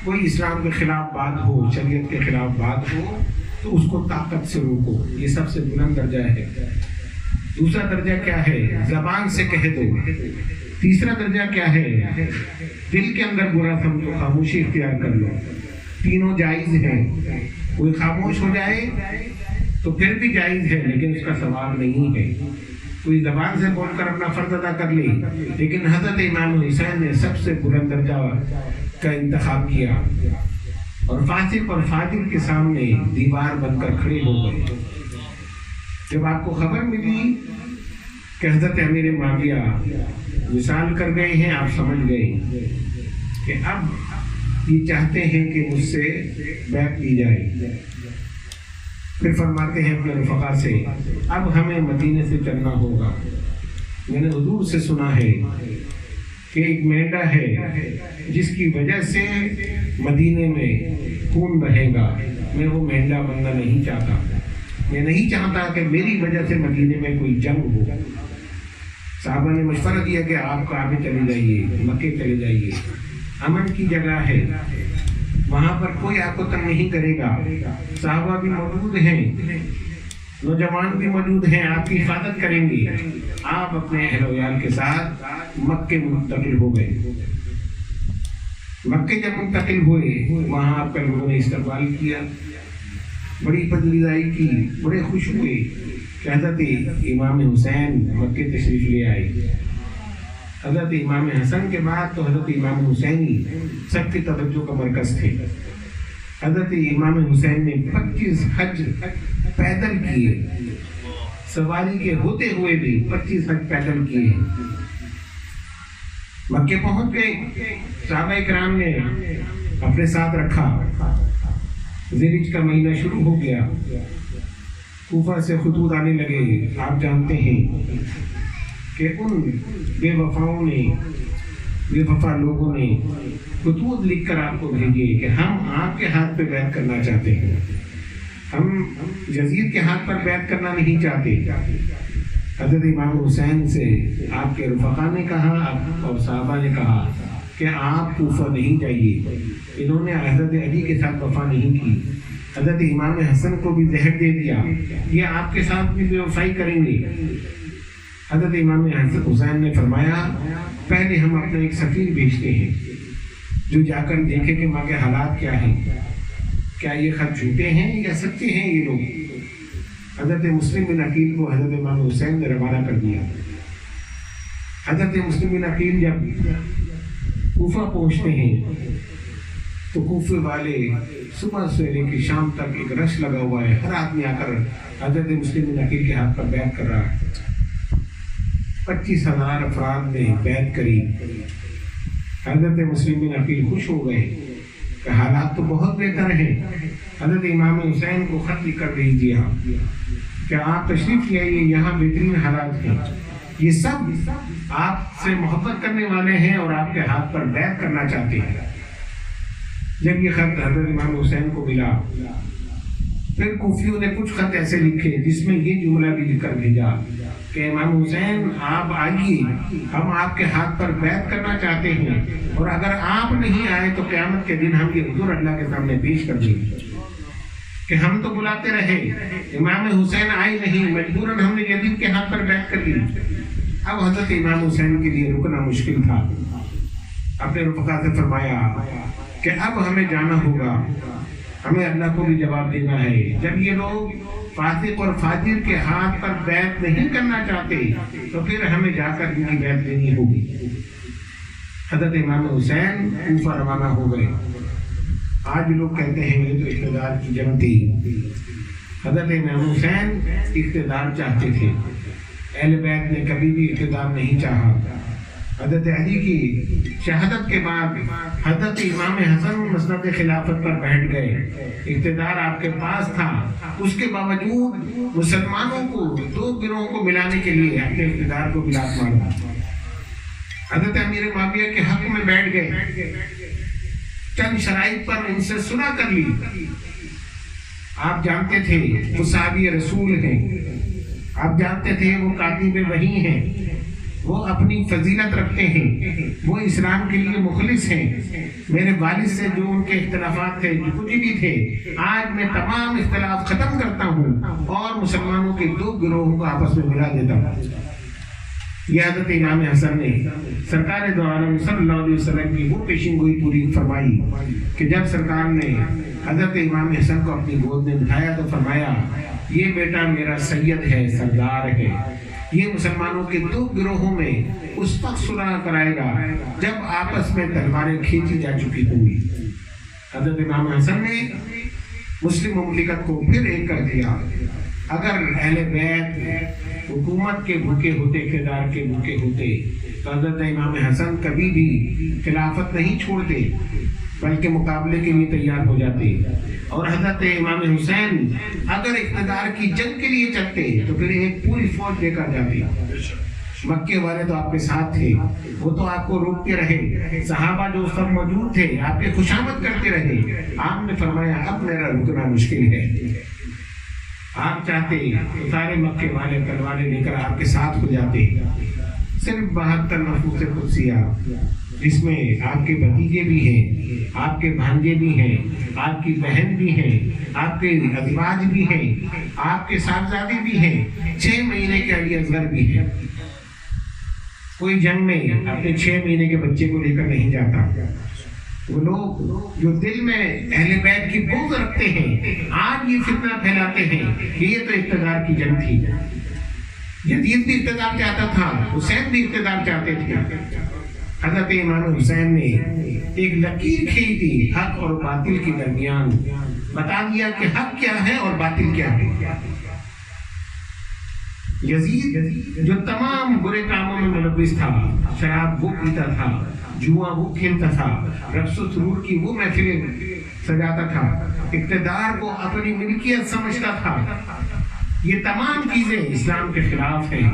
کوئی اسلام کے خلاف بات ہو، شریعت کے خلاف بات ہو تو اس کو طاقت سے روکو، یہ سب سے بلند درجہ ہے۔ دوسرا درجہ کیا ہے؟ زبان سے کہہ دو۔ تیسرا درجہ کیا ہے؟ دل کے اندر برا سمجھو، خاموشی اختیار کر لو۔ تینوں جائز ہیں. کوئی خاموش ہو جائے تو پھر بھی جائز ہے لیکن اس کا ثواب نہیں ہے. کوئی زبان سے بول کر اپنا فرض ادا کر لے لیکن حضرت امام حسین نے سب سے بلند درجہ کا انتخاب کیا اور فاسق اور فاجر کے سامنے دیوار بن کر کھڑے ہو گئے. جب آپ کو خبر ملی کہ حضرت امیر معاویہ وصال کر گئے ہیں آپ سمجھ گئے کہ اب یہ چاہتے ہیں کہ مجھ سے بیعت لی جائے. پھر فرماتے ہیں اپنے رفقا سے اب ہمیں مدینے سے چلنا ہوگا. میں نے حضور سے سنا ہے کہ ایک مینڈا ہے جس کی وجہ سے مدینے میں خون بہے گا. میں وہ مینڈا بننا نہیں چاہتا. میں نہیں چاہتا کہ میری وجہ سے مدینے میں کوئی جنگ ہو. صحابہ نے مشورہ دیا کہ آپ کعبے چلے جائیے, مکے چلے جائیے, امن کی جگہ ہے, وہاں پر کوئی آپ کو تنگ نہیں کرے گا. صحابہ بھی موجود ہیں, نوجوان بھی موجود ہیں, آپ کی حفاظت کریں گے. آپ اپنے اہل و عیال کے ساتھ مکے منتقل ہو گئے. مکے جب منتقل ہوئے وہاں آپ کا لوگوں نے استقبال کیا, بڑی پذیرائی کی, بڑے خوش ہوئے کہ حضرت امام حسین مکے تشریف لے آئے. حضرت امام حسن کے بعد تو حضرت امام حسین ہی سب کی توجہ کا مرکز تھے. حضرت امام حسین نے 25 حج پیدل کیے, سواری کے ہوتے ہوئے بھی 25 حج پیدل کیے. مکے پہنچ گئے, صحابہ کرام نے اپنے ساتھ رکھا. ذیلحج کا مہینہ شروع ہو گیا, کوفہ سے خطوط آنے لگے. آپ جانتے ہیں کہ ان بے وفاؤں نے, بے وفا لوگوں نے خطوط لکھ کر آپ کو بھیجے کہ ہم آپ کے ہاتھ پہ بیعت کرنا چاہتے ہیں, ہم یزید کے ہاتھ پر بیعت کرنا نہیں چاہتے. حضرت امام حسین سے آپ کے رفقا نے کہا اور صحابہ نے کہا کہ آپ کوفہ نہیں جائیے. انہوں نے حضرت علی کے ساتھ وفا نہیں کی, حضرت امام حسن کو بھی زہر دے دیا, یہ آپ کے ساتھ بھی بے وفائی کریں گے. حضرت امام حسین نے فرمایا پہلے ہم اپنا ایک سفیر بھیجتے ہیں جو جا کر دیکھے کہ ماں کے حالات کیا ہیں, کیا یہ خط جھوٹے ہیں یا سچے ہیں یہ لوگ. حضرت مسلم بن عقیل کو حضرت امام حسین نے روانہ کر دیا. حضرت مسلم بن عقیل جب کوفہ پہنچتے ہیں تو کوفے والے صبح سے لے کے شام تک ایک رش لگا ہوا ہے, ہر آدمی آ کر حضرت مسلم بن عقیل کے ہاتھ پر بیعت کر رہا ہے. 25,000 افراد نے بیعت کری. حضرت مسلم بن عقیل خوش ہو گئے کہ حالات تو بہت بہتر ہیں. حضرت امام حسین کو خط لکھ کر بھیج دیا کہ آپ تشریف لے آئیے, یہاں بہترین حالات ہیں, یہ سب آپ سے محبت کرنے والے ہیں اور آپ کے ہاتھ پر بیعت کرنا چاہتے ہیں. جب یہ خط حضرت امام حسین کو ملا پھر کوفیوں نے کچھ خط ایسے لکھے جس میں یہ جملہ بھی لکھ کر بھیجا کہ امام حسین آپ آئیے, ہم آپ کے ہاتھ پر بیعت کرنا چاہتے ہیں, اور اگر آپ نہیں آئے تو قیامت کے دن ہم یہ حضور اللہ کے سامنے پیش کر دیں گے کہ ہم تو بلاتے رہے, امام حسین آئے نہیں, مجبوراً ہم نے یزید کے ہاتھ پر بیعت کر لی. اب حضرت امام حسین کے لیے رکنا مشکل تھا. اپنے رفقا سے فرمایا کہ اب ہمیں جانا ہوگا, ہمیں اللہ کو بھی جواب دینا ہے. جب یہ لوگ فاسق اور فاجر کے ہاتھ پر بیعت نہیں کرنا چاہتے تو پھر ہمیں جا کر ان کی بیعت دینی ہوگی. حضرت امام حسین کوفہ روانہ ہو گئے. آج لوگ کہتے ہیں یہ تو اقتدار کی جنگ تھی. حضرت امام حسین اقتدار چاہتے تھے, اہل بیت نے کبھی بھی اقتدار نہیں چاہا. حضرت علی کی شہادت کے بعد حضرت امام حسن مسند خلافت پر بیٹھ گئے. اقتدار آپ کے پاس تھا, اس کے باوجود مسلمانوں کو دو گروہوں کو ملانے کے لیے اپنے اقتدار کو بلاک مارا. حضرت امیر معاویہ کے حق میں بیٹھ گئے, چند شرائط پر ان سے سنا کر لی. آپ جانتے تھے وہ صحابی رسول ہیں, آپ جانتے تھے وہ کاتب وحی ہیں, وہ اپنی فضیلت رکھتے ہیں, وہ اسلام کے لیے مخلص ہیں. میرے والد سے جو ان کے اختلافات تھے جو کچھ بھی تھے, آج میں تمام اختلاف ختم کرتا ہوں اور مسلمانوں کے دو گروہوں کو آپس میں ملا دیتا ہوں. یہ حضرت امام حسن نے سرکار دو عالم صلی اللہ علیہ وسلم کی وہ پیشن گوئی پوری فرمائی کہ جب سرکار نے حضرت امام حسن کو اپنی گود میں بٹھایا تو فرمایا یہ بیٹا میرا سید ہے، سردار ہے، یہ مسلمانوں کے دو گروہوں میں اس وقت صلح کرائے گا جب آپس میں تلواریں کھینچی جا چکی ہوں گی۔ حضرت امام حسن نے مسلم مملکت کو پھر ایک کر دیا۔ اگر اہل بیت حکومت کے بھوکے ہوتے، اقتدار کے بھوکے ہوتے تو حضرت امام حسن کبھی بھی خلافت نہیں چھوڑتے بلکہ مقابلے کے لیے تیار ہو جاتے، اور حضرت امام حسین اگر اقتدار کی جنگ کے لیے چلتے تو پھر ایک پوری فوج لے کر جاتے۔ مکے والے تو آپ کے ساتھ تھے، وہ تو آپ کو روکتے رہے، صحابہ جو سب موجود تھے آپ کے خوشامد کرتے رہے۔ آپ نے فرمایا اب میرا رکنا مشکل ہے، آپ چاہتے تو سارے مکے والے تلواریں لے کر آپ کے ساتھ ہو جاتے۔ صرف 72 نفوس قدسیہ جس میں آپ کے بھتیجے بھی ہیں، آپ کے بھانجے بھی ہیں، آپ کی بہن بھی ہیں، آپ کے ازواج بھی ہیں، آپ کے صاحبزادے بھی ہیں، 6 مہینے کے علی اصغر بھی ہیں۔ کوئی جنگ میں اپنے 6 مہینے کے بچے کو لے کر نہیں جاتا۔ وہ لوگ جو دل میں اہل بیت کی بغض رکھتے ہیں آج یہ فتنہ پھیلاتے ہیں کہ یہ تو اقتدار کی جنگ تھی۔ یزید بھی اقتدار چاہتا تھا، حسین بھی اقتدار چاہتے تھے۔ حضرت امام حسین نے ایک لکیر کھینچ دی حق اور باطل کے درمیان، بتا دیا کہ حق کیا ہے اور باطل کیا ہے۔ یزید جو تمام برے کاموں میں ملوث تھا، شراب وہ پیتا تھا، جوا وہ کھیلتا تھا، رقص و سرور کی وہ محفلیں سجاتا تھا، اقتدار کو اپنی ملکیت سمجھتا تھا، یہ تمام چیزیں اسلام کے خلاف ہیں۔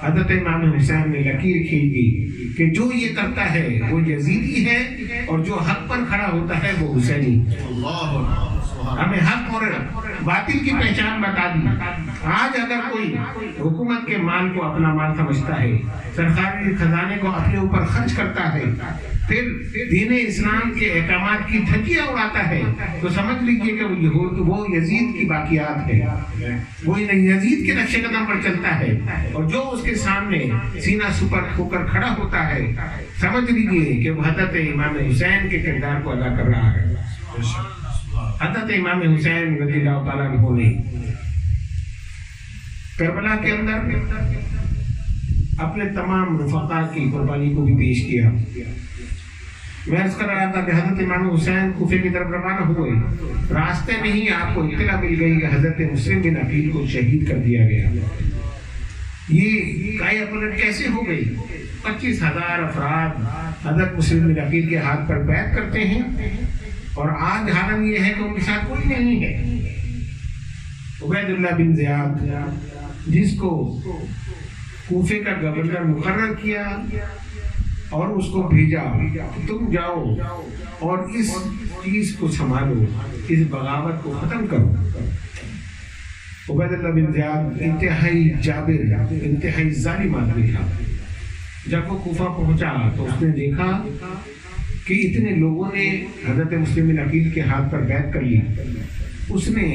حضرت امام حسین نے لکیر کھینچ دی کہ جو یہ کرتا ہے وہ یزیدی ہے اور جو حق پر کھڑا ہوتا ہے وہ حسینی۔ ہمیں حق اور باطل کی پہچان بتا دی۔ آج اگر کوئی حکومت کے مال کو اپنا مال سمجھتا ہے، سرکاری خزانے کو اپنے اوپر خرچ کرتا ہے، پھر دین اسلام کے احکامات کی دھجیاں اڑاتا ہے، تو سمجھ لیجیے کہ وہ یزید کی باقیات ہے، وہ یزید کے نقش قدم پر چلتا ہے، اور جو اس کے سامنے سینہ سپر ہو کر کھڑا ہوتا ہے سمجھ لیجیے کہ وہ حضرت امام حسین کے کردار کو ادا کر رہا ہے۔ حضرت امام حسین رضی اللہ تعالیٰ عنہ نے کربلا کے اندر اپنے تمام رفقا کی قربانی کو بھی پیش کیا۔ میں عرض کر رہا تھا کہ حضرت امام حسین کوفے کی طرف روانہ ہوئے، راستے میں ہی آپ کو اطلاع مل گئی کہ حضرت مسلم بن عقیل کو شہید کر دیا گیا۔ یہ کایا پلٹ کیسے ہو گئی؟ 25,000 افراد حضرت مسلم بن عقیل کے ہاتھ پر بیعت کرتے ہیں، اور آج حالم یہ ہے کہ ان کے ساتھ کوئی نہیں ہے۔ عبید اللہ بن زیاد جس کو کوفے کا گورنر مقرر کیا اور اس کو بھیجا تم جاؤ اور اس چیز کو سنبھالو، اس بغاوت کو ختم کرو۔ عبید اللہ بن زیاد انتہائی جابر، انتہائی ظالم آدمی تھا۔ جب وہ کوفہ پہنچا تو اس نے دیکھا کہ اتنے لوگوں نے حضرت مسلم بن عقیل کے ہاتھ پر بیعت کر لی۔ اس نے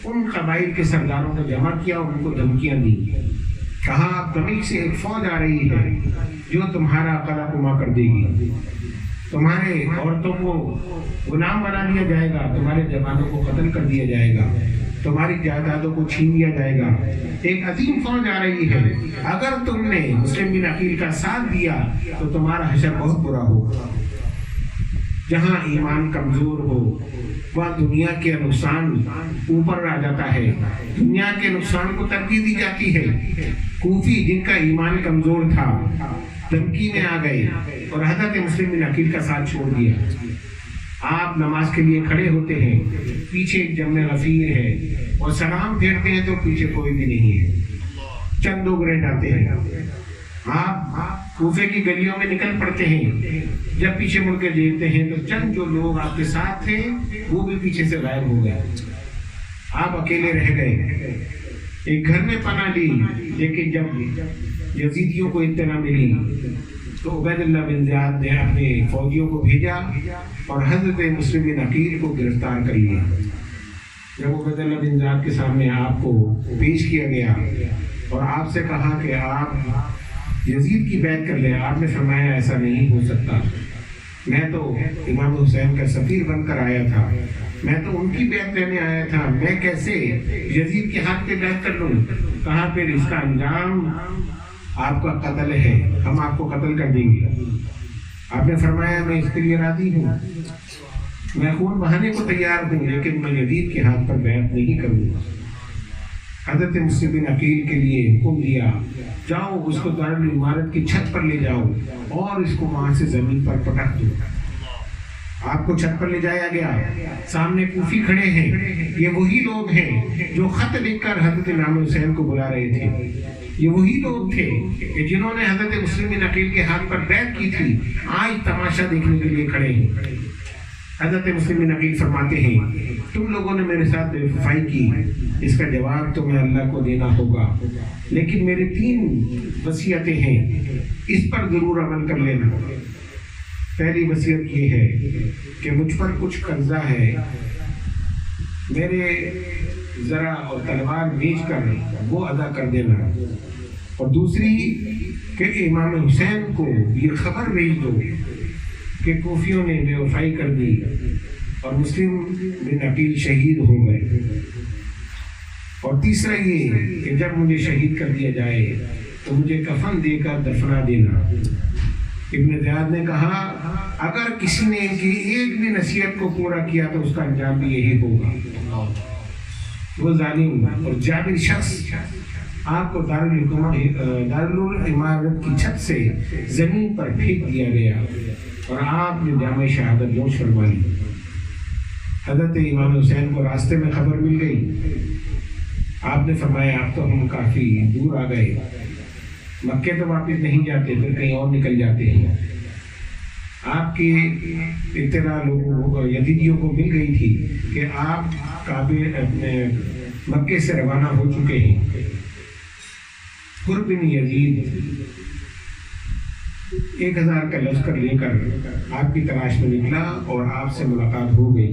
ان قبائل کے سرداروں کو جمع کیا اور ان کو دھمکیاں دی، کہا دمشق سے ایک فوج آ رہی ہے جو تمہارا قلعہ کما کر دے گی، تمہارے عورتوں کو غلام بنا دیا جائے گا، تمہارے جوانوں کو قتل کر دیا جائے گا، تمہاری جائیدادوں کو چھین لیا جائے گا، ایک عظیم فوج آ رہی ہے، اگر تم نے مسلم بن عقیل کا ساتھ دیا تو تمہارا حشر بہت برا ہوگا۔ جہاں ایمان کمزور ہو وہاں دنیا کے نقصان اوپر آ جاتا ہے، دنیا کے نقصان کو ترجیح دی جاتی ہے۔ کوفی جن کا ایمان کمزور تھا دھمکی میں آ گئے اور حضرت مسلم بن عقیل کا ساتھ چھوڑ دیا۔ آپ نماز کے لیے کھڑے ہوتے ہیں، پیچھے ایک جمع غفیر ہے، اور سلام پھیرتے ہیں تو پیچھے کوئی بھی نہیں ہے، چند لوگ رہ جاتے ہیں۔ آپ کوفے کی گلیوں میں نکل پڑتے ہیں، جب پیچھے مڑ کے دیکھتے ہیں تو چند جو لوگ آپ کے ساتھ تھے وہ بھی پیچھے سے غائب ہو گئے، آپ اکیلے رہ گئے۔ ایک گھر میں پناہ لی، لیکن جب یزیدیوں کو اطلاع ملی تو عبید اللہ بن زیاد نے اپنے فوجیوں کو بھیجا اور حضرت مسلم بن عقیل کو گرفتار کر لیا۔ جب عبید اللہ بن زیاد کے سامنے آپ کو پیش کیا گیا اور آپ سے کہا کہ آپ یزید کی بیعت کر لیں۔ آپ نے فرمایا ایسا نہیں ہو سکتا، میں تو امام حسین کا سفیر بن کر آیا تھا، میں تو ان کی بیعت لینے آیا تھا، میں کیسے یزید کے ہاتھ پہ بیعت کر لوں؟ کہا پھر اس کا انجام آپ کا قتل ہے، ہم آپ کو قتل کر دیں گے۔ آپ نے فرمایا میں اس کے لیے راضی ہوں، میں خون بہانے کو تیار ہوں، لیکن میں یزید کے ہاتھ پر بیعت نہیں کروں گا۔ حضرت مسلم بن عقیل کے لیے حکم دیا، جاؤ اس کو دارالعمارت کی چھت پر لے جاؤ اور اس کو وہاں سے زمین پر پٹک دو۔ آپ کو چھت پر لے جایا گیا، سامنے کوفی کھڑے ہیں، یہ وہی لوگ ہیں جو خط لکھ کر حضرت امام حسین کو بلا رہے تھے، یہ وہی لوگ تھے کہ جنہوں نے حضرت مسلم بن عقیل کے ہاتھ پر بیعت کی تھی، آج تماشا دیکھنے کے لیے کھڑے ہیں۔ حضرت مسلم بن عقیل فرماتے ہیں تم لوگوں نے میرے ساتھ بے وفائی کی، اس کا جواب تمہیں اللہ کو دینا ہوگا، لیکن میری 3 وصیتیں ہیں، اس پر ضرور عمل کر لینا۔ پہلی وصیت یہ ہے کہ مجھ پر کچھ قرضہ ہے، میرے زرع اور تلوار بیچ کر وہ ادا کر دینا، اور دوسری کہ امام حسین کو یہ خبر بھیج دو کہ کوفیوں نے بے وفائی کر دی اور مسلم بن عقیل شہید ہو گئے، اور تیسرا یہ کہ جب مجھے شہید کر دیا جائے تو مجھے کفن دے کر دفنا دینا۔ ابن زیاد نے کہا اگر کسی نے ان کی ایک بھی نصیحت کو پورا کیا تو اس کا انجام بھی یہی ہوگا۔ وہ ظالم اور جابر شخص آپ کو دارالعمارت کی چھت سے زمین پر پھینک دیا گیا اور آپ نے جامع شہادت نوش فرما لی۔ حضرت امام حسین کو راستے میں خبر مل گئی، آپ نے فرمایا اب تو ہم کافی دور آ گئے، مکے تو واپس نہیں جاتے، پھر کہیں اور نکل جاتے ہیں۔ آپ کی اطلاع لوگوں یزیدیوں کو مل گئی تھی کہ آپ کعبے اپنے مکے سے روانہ ہو چکے ہیں۔ حر بن یزید 1000 کا لشکر لے کر آپ کی تلاش میں نکلا اور آپ سے ملاقات ہو گئی۔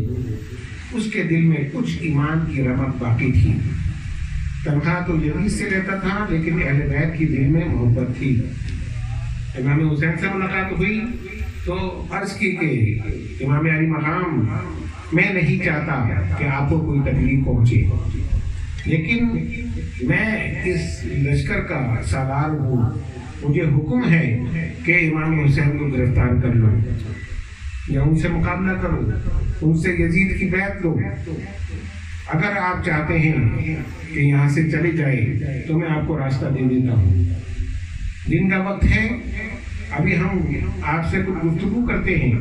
اس کے دل میں کچھ ایمان کی رمق باقی تھی، تنخواہ تو یزید سے لیتا تھا لیکن اہل بیت کی دل میں محبت تھی۔ امام حسین سے ملاقات ہوئی تو عرض کی کہ امام علی مقام میں نہیں چاہتا کہ آپ کو کوئی تکلیف پہنچے، لیکن میں اس لشکر کا سالار ہوں، مجھے حکم ہے کہ امام حسین کو گرفتار کر لو یا ان سے مقابلہ کرو، ان سے یزید کی بیعت لو۔ اگر آپ چاہتے ہیں کہ یہاں سے چلے جائے تو میں آپ کو راستہ دے دیتا ہوں، دن کا وقت ہے، ابھی ہم آپ سے کچھ گفتگو کرتے ہیں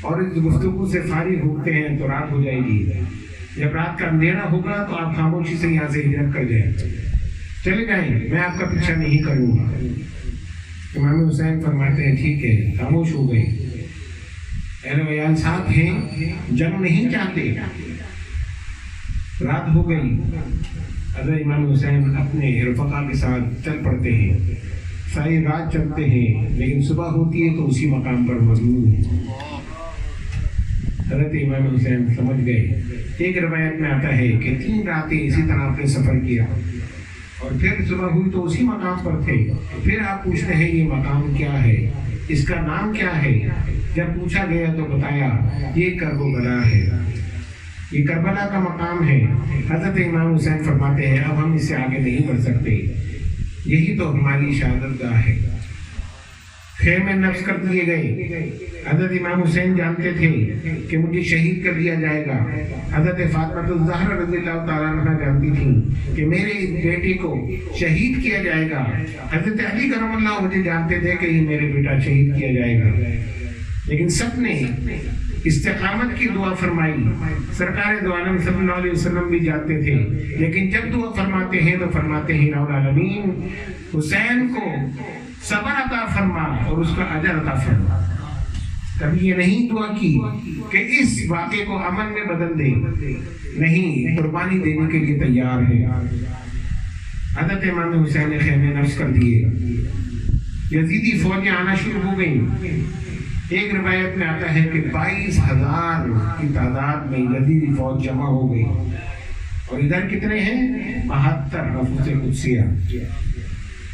اور اس گفتگو سے فارغ ہوتے ہیں تو رات ہو جائے گی، جب رات کا اندھیرا ہوگا تو آپ خاموشی سے یہاں سے ہجرت کر جائیں، چلے جائیں، میں آپ کا پیچھا نہیں کروں گا۔ امام حسین فرماتے ہیں ٹھیک ہے، خاموش ہو گئے۔ اہل ویال ساتھ ہیں، جنگ نہیں چاہتے، رات ہو گئی۔ حضرت امام حسین اپنے رفقا کے ساتھ چل پڑتے ہیں، ساری رات چلتے ہیں، لیکن صبح ہوتی ہے تو اسی مقام پر موجود ہیں۔ حضرت امام حسین سمجھ گئے۔ ایک روایت میں آتا ہے کہ 3 راتیں اسی طرح آپ نے سفر کیا اور پھر صبح ہوئی تو اسی مقام پر تھے۔ پھر آپ پوچھتے ہیں یہ مقام کیا ہے، اس کا نام کیا ہے؟ جب پوچھا گیا تو بتایا یہ کربلا ہے، یہ کربلا کا مقام ہے۔ حضرت امام حسین فرماتے ہیں اب ہم اس سے آگے نہیں بڑھ سکتے، یہی تو ہماری شہادت گاہ ہے۔ خیمے نفس کر دیے گئے۔ حضرت امام حسین جانتے تھے کہ مجھے شہید کر دیا جائے گا۔ حضرت فاطمہ الزہرا رضی اللہ تعالیٰ عنہ جانتی تھیں کہ میرے اس بیٹے کو شہید کیا جائے گا۔ حضرت علی کرم اللہ وجہ جانتے تھے کہ یہ میرے بیٹا شہید کیا جائے گا، لیکن سب نے استقامت کی دعا فرمائی۔ سرکار دو عالم صلی اللہ علیہ وسلم بھی جانتے تھے، لیکن جب دعا فرماتے ہیں تو فرماتے ہیں رب العالمین حسین کو صبر عطا فرما اور اس کا اجر عطا فرما۔ کبھی یہ نہیں دعا کی کہ اس واقعے کو عمل میں بدل دے، نہیں، قربانی دینے کے لیے تیار ہے۔ حضرت امام حسین نے خیمے نفس کر دیے، یزیدی فوجیں آنا شروع ہو گئیں۔ ایک روایت میں آتا ہے کہ 22,000 کی تعداد میں یزیدی فوج جمع ہو گئی، اور ادھر کتنے ہیں؟ 72 نفوس قدسیہ۔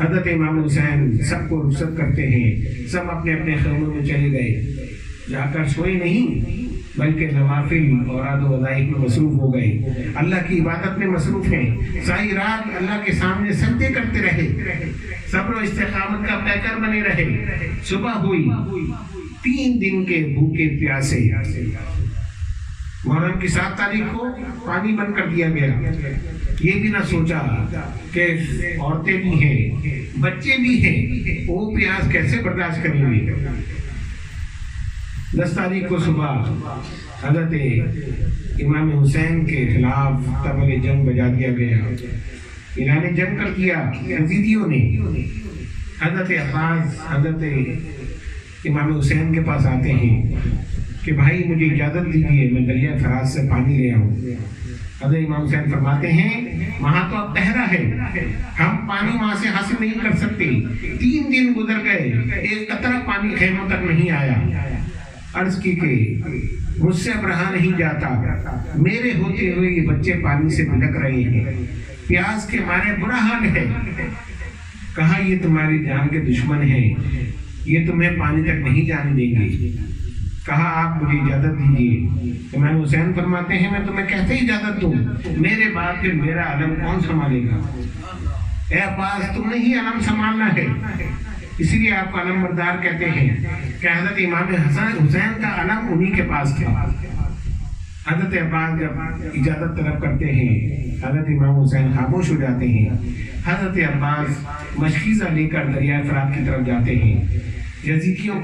حضرت امام حسین سب کو رخصت کرتے ہیں، سب اپنے اپنے خیموں میں چلے گئے، جا کر سوئے نہیں بلکہ نوافل اوراد و وظائف میں مصروف ہو گئے، اللہ کی عبادت میں مصروف ہیں، ساری رات اللہ کے سامنے سجدے کرتے رہے، صبر و استقامت کا پیکر بنے رہے۔ صبح ہوئی، 3 دن کے بھوکے پیاسے، محرم کی 7 تاریخ کو پانی بند کر دیا گیا، یہ بھی نہ سوچا کہ عورتیں بھی ہیں، بچے بھی ہیں، وہ پیاس کیسے برداشت کریں گے۔ 10 تاریخ کو صبح حضرت امام حسین کے خلاف طبل جنگ بجا دیا گیا، اعلان جنگ کر دیا یزیدیوں نے۔ حضرت عباس حضرت امام حسین کے پاس آتے ہیں کہ بھائی مجھے اجازت دیجیے میں دریا فرات سے پانی لے آؤں۔ حضرت امام حسین فرماتے ہیں وہاں تو اب پہرا ہے، ہم پانی وہاں سے حاصل نہیں کر سکتے۔ 3 دن گزر گئے، ایک قطرہ پانی خیموں تک نہیں آیا۔ عرض کی کہ مجھ سے اب رہا نہیں جاتا، میرے ہوتے ہوئے یہ بچے پانی سے بھٹک رہے ہیں، پیاس کے مارے برا حال ہے۔ کہا یہ تمہاری جان کے دشمن ہیں، یہ تمہیں پانی تک نہیں جانے دیں گے۔ کہا آپ مجھے اجازت دیجیے۔ امام حسین فرماتے ہیں میں تمہیں کیسے اجازت دوں، میرے بعد پھر میرا علم کون سنبھالے گا؟ اے عباس تم نے ہی علم سنبھالنا ہے، اسی لیے آپ کو علم بردار کہتے ہیں کہ حضرت امام حسین کا علم انہی کے پاس تھا۔ حضرت عباس جب اجازت طلب کرتے ہیں، حضرت امام حسین خاموش ہو جاتے ہیں۔ حضرت عباس مشکیزہ لے کر دریائے فرات کی طرف جاتے ہیں، یزیدیوں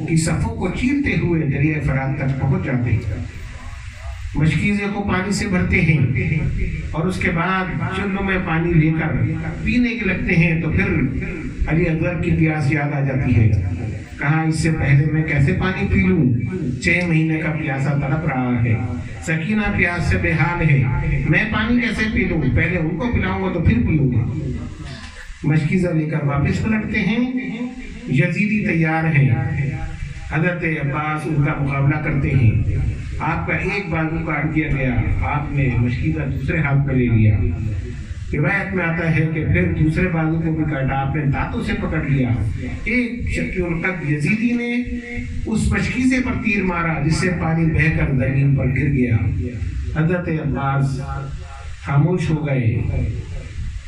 کی صفوں کو چیرتے ہوئے دریائے فرات تک پہنچ جاتے ہیں، مشکیزے کو پانی سے بھرتے ہیں اور اس کے بعد چلوں میں پانی لے کر پینے کے لگتے ہیں تو پھر علی اکبر کی پیاس یاد آ جاتی ہے۔ کہا اس سے پہلے میں کیسے پانی پی لوں، 6 مہینے کا پیاسا تڑپ رہا ہے، سکینہ پیاس سے بے حال ہے، میں پانی کیسے پی لوں، پہلے ان کو پلاؤں گا تو پھر پیوں گا۔ مشکیزہ لے کر واپس پلٹتے ہیں، یزیدی تیار ہیں، حضرت عباس ان کا مقابلہ کرتے ہیں، آپ کا ایک بازو کاٹ دیا گیا، آپ نے مشکیزہ دوسرے ہاتھ میں لے لیا۔ روایت میں آتا ہے کہ پھر دوسرے بازو کو بھی کاٹا، آپ نے دانتوں سے پکڑ لیا۔ ایک شکی القد یزیدی نے اس مشکیزے پر تیر مارا جس سے پانی بہہ کر زمین پر گر گیا۔ حضرت عباس خاموش ہو گئے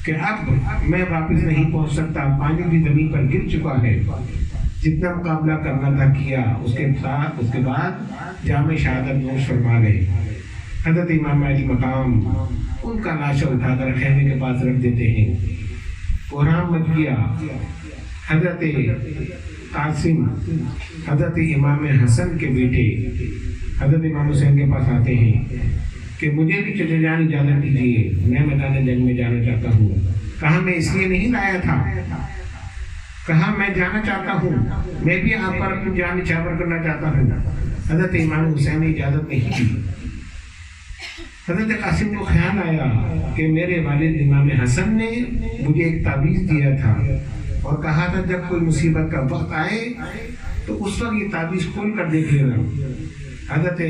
کہ اب میں واپس نہیں پہنچ سکتا، پانی بھی زمین پر گر چکا ہے، جتنا مقابلہ کرنا تھا کیا۔ اس کے بعد جام شہادت نوش فرما گئے۔ حضرت امام علی مقام ان کا لاشا اٹھا کر خیمے کے پاس رکھ دیتے ہیں۔ قرآن مچ گیا۔ حضرت قاسم حضرت امام حسن کے بیٹے حضرت امام حسین کے پاس آتے ہیں کہ مجھے بھی چلے جانے اجازت دیجیے، میں میدان جنگ میں جانا چاہتا ہوں۔ کہا میں اس لیے نہیں لایا تھا، کہا میں جانا چاہتا ہوں، میں بھی آپ پر اپنی جان نچھاور کرنا چاہتا ہوں۔ حضرت امام حسین نے اجازت نہیں دی۔ حضرت قاسم کو خیال آیا کہ میرے والد امام حسن نے مجھے ایک تعویذ دیا تھا اور کہا تھا جب کوئی مصیبت کا وقت آئے تو اس وقت یہ تعویذ کھول کر دیکھ لینا۔ حضرت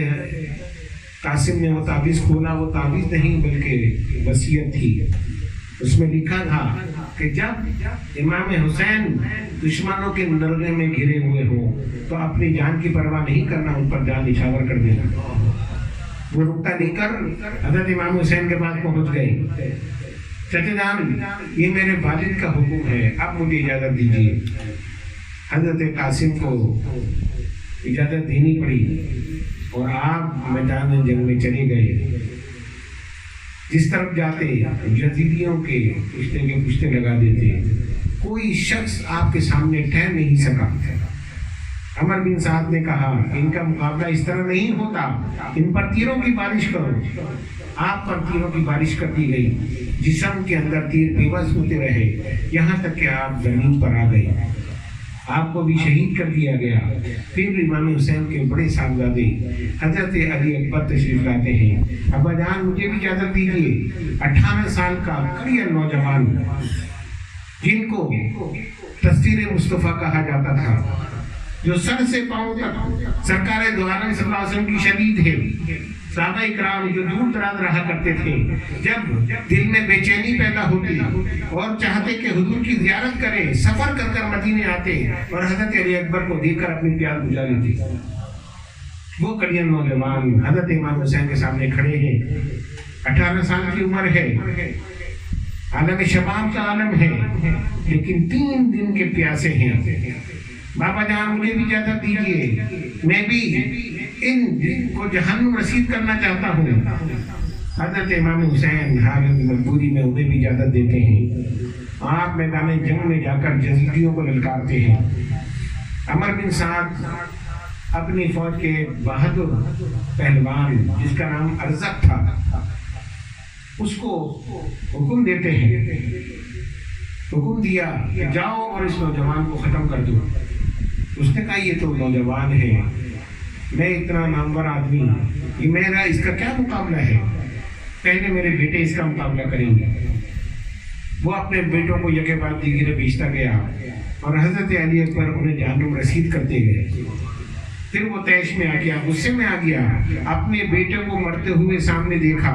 قاسم نے وہ تعویذ کھولا، وہ تعویذ نہیں بلکہ وصیت تھی۔ اس میں لکھا تھا کہ جب امام حسین دشمنوں کے نرغے میں گھرے ہوئے ہوں تو اپنی جان کی پرواہ نہیں کرنا، ان پر جان نچھاور کر دینا۔ وہ رکتا نہیں کر حضرت امام حسین کے پاس پہنچ گئے۔ چچا جان یہ میرے والد کا حکم ہے، اب مجھے اجازت دیجیے۔ حضرت قاسم کو اجازت دینی پڑی اور آپ میدان جنگ میں چلے گئے۔ جس طرف جاتے یزیدیوں کے پشتے لگا دیتے، کوئی شخص آپ کے سامنے ٹھہر نہیں سکا۔ عمر بن سعد نے کہا ان کا مقابلہ اس طرح نہیں ہوتا، ان پر تیروں کی بارش کرو۔ آپ پر تیروں کی بارش کر دی گئی، جسم کے اندر تیر پیوست ہوتے رہے یہاں تک کہ آپ زمین پر آ گئے، آپ کو بھی شہید کر دیا گیا۔ پھر امام حسین کے بڑے صاحبزادے حضرت علی اکبر تشریف لاتے ہیں۔ ابا جان مجھے بھی اجازت دیجیے۔ 18 سال کا کڑیا نوجوان جن کو تصویر مصطفیٰ کہا جاتا تھا، جو سر سے پاؤں تک سرکار دو عالم صلی اللہ علیہ وسلم کی شدید ہے، صحابہ اکرام جو دور دراز رہا کرتے تھے، جب دل میں بے چینی پیدا ہوتی اور چاہتے کہ حضور کی زیارت کریں، سفر کر کر مدینے آتے اور حضرت علی اکبر کو دیکھ کر اپنی پیاس بجھا لیتے۔ وہ کڑین نوجوان حضرت امام حسین کے سامنے کھڑے ہیں، 18 سال کی عمر ہے، عالم شباب کا عالم ہے، لیکن 3 دن کے پیاسے ہیں۔ بابا جان مجھے بھی اجازت دیجیے، میں بھی ان کو جہنم رسید کرنا چاہتا ہوں۔ حضرت امام حسین حالت مجبوری میں انہیں بھی اجازت دیتے ہیں۔ آپ میدان جنگ میں جا کر یزیدیوں کو للکارتے ہیں۔ عمر بن سعد اپنی فوج کے بہادر پہلوان جس کا نام ارزق تھا، اس کو حکم دیتے ہیں، حکم دیا کہ جاؤ اور اس نوجوان کو ختم کر دو۔ اس نے کہا یہ تو نوجوان ہے، میں اتنا نامور آدمی، یہ میرا اس کا کیا مقابلہ ہے، پہلے میرے بیٹے اس کا مقابلہ کریں گے۔ وہ اپنے بیٹوں کو یکے بعد دیگرے بھیجتا گیا اور حضرت علی اکبر انہیں جہنم رسید کرتے گئے۔ پھر وہ طیش میں آ گیا، غصے میں آ گیا، اپنے بیٹے کو مرتے ہوئے سامنے دیکھا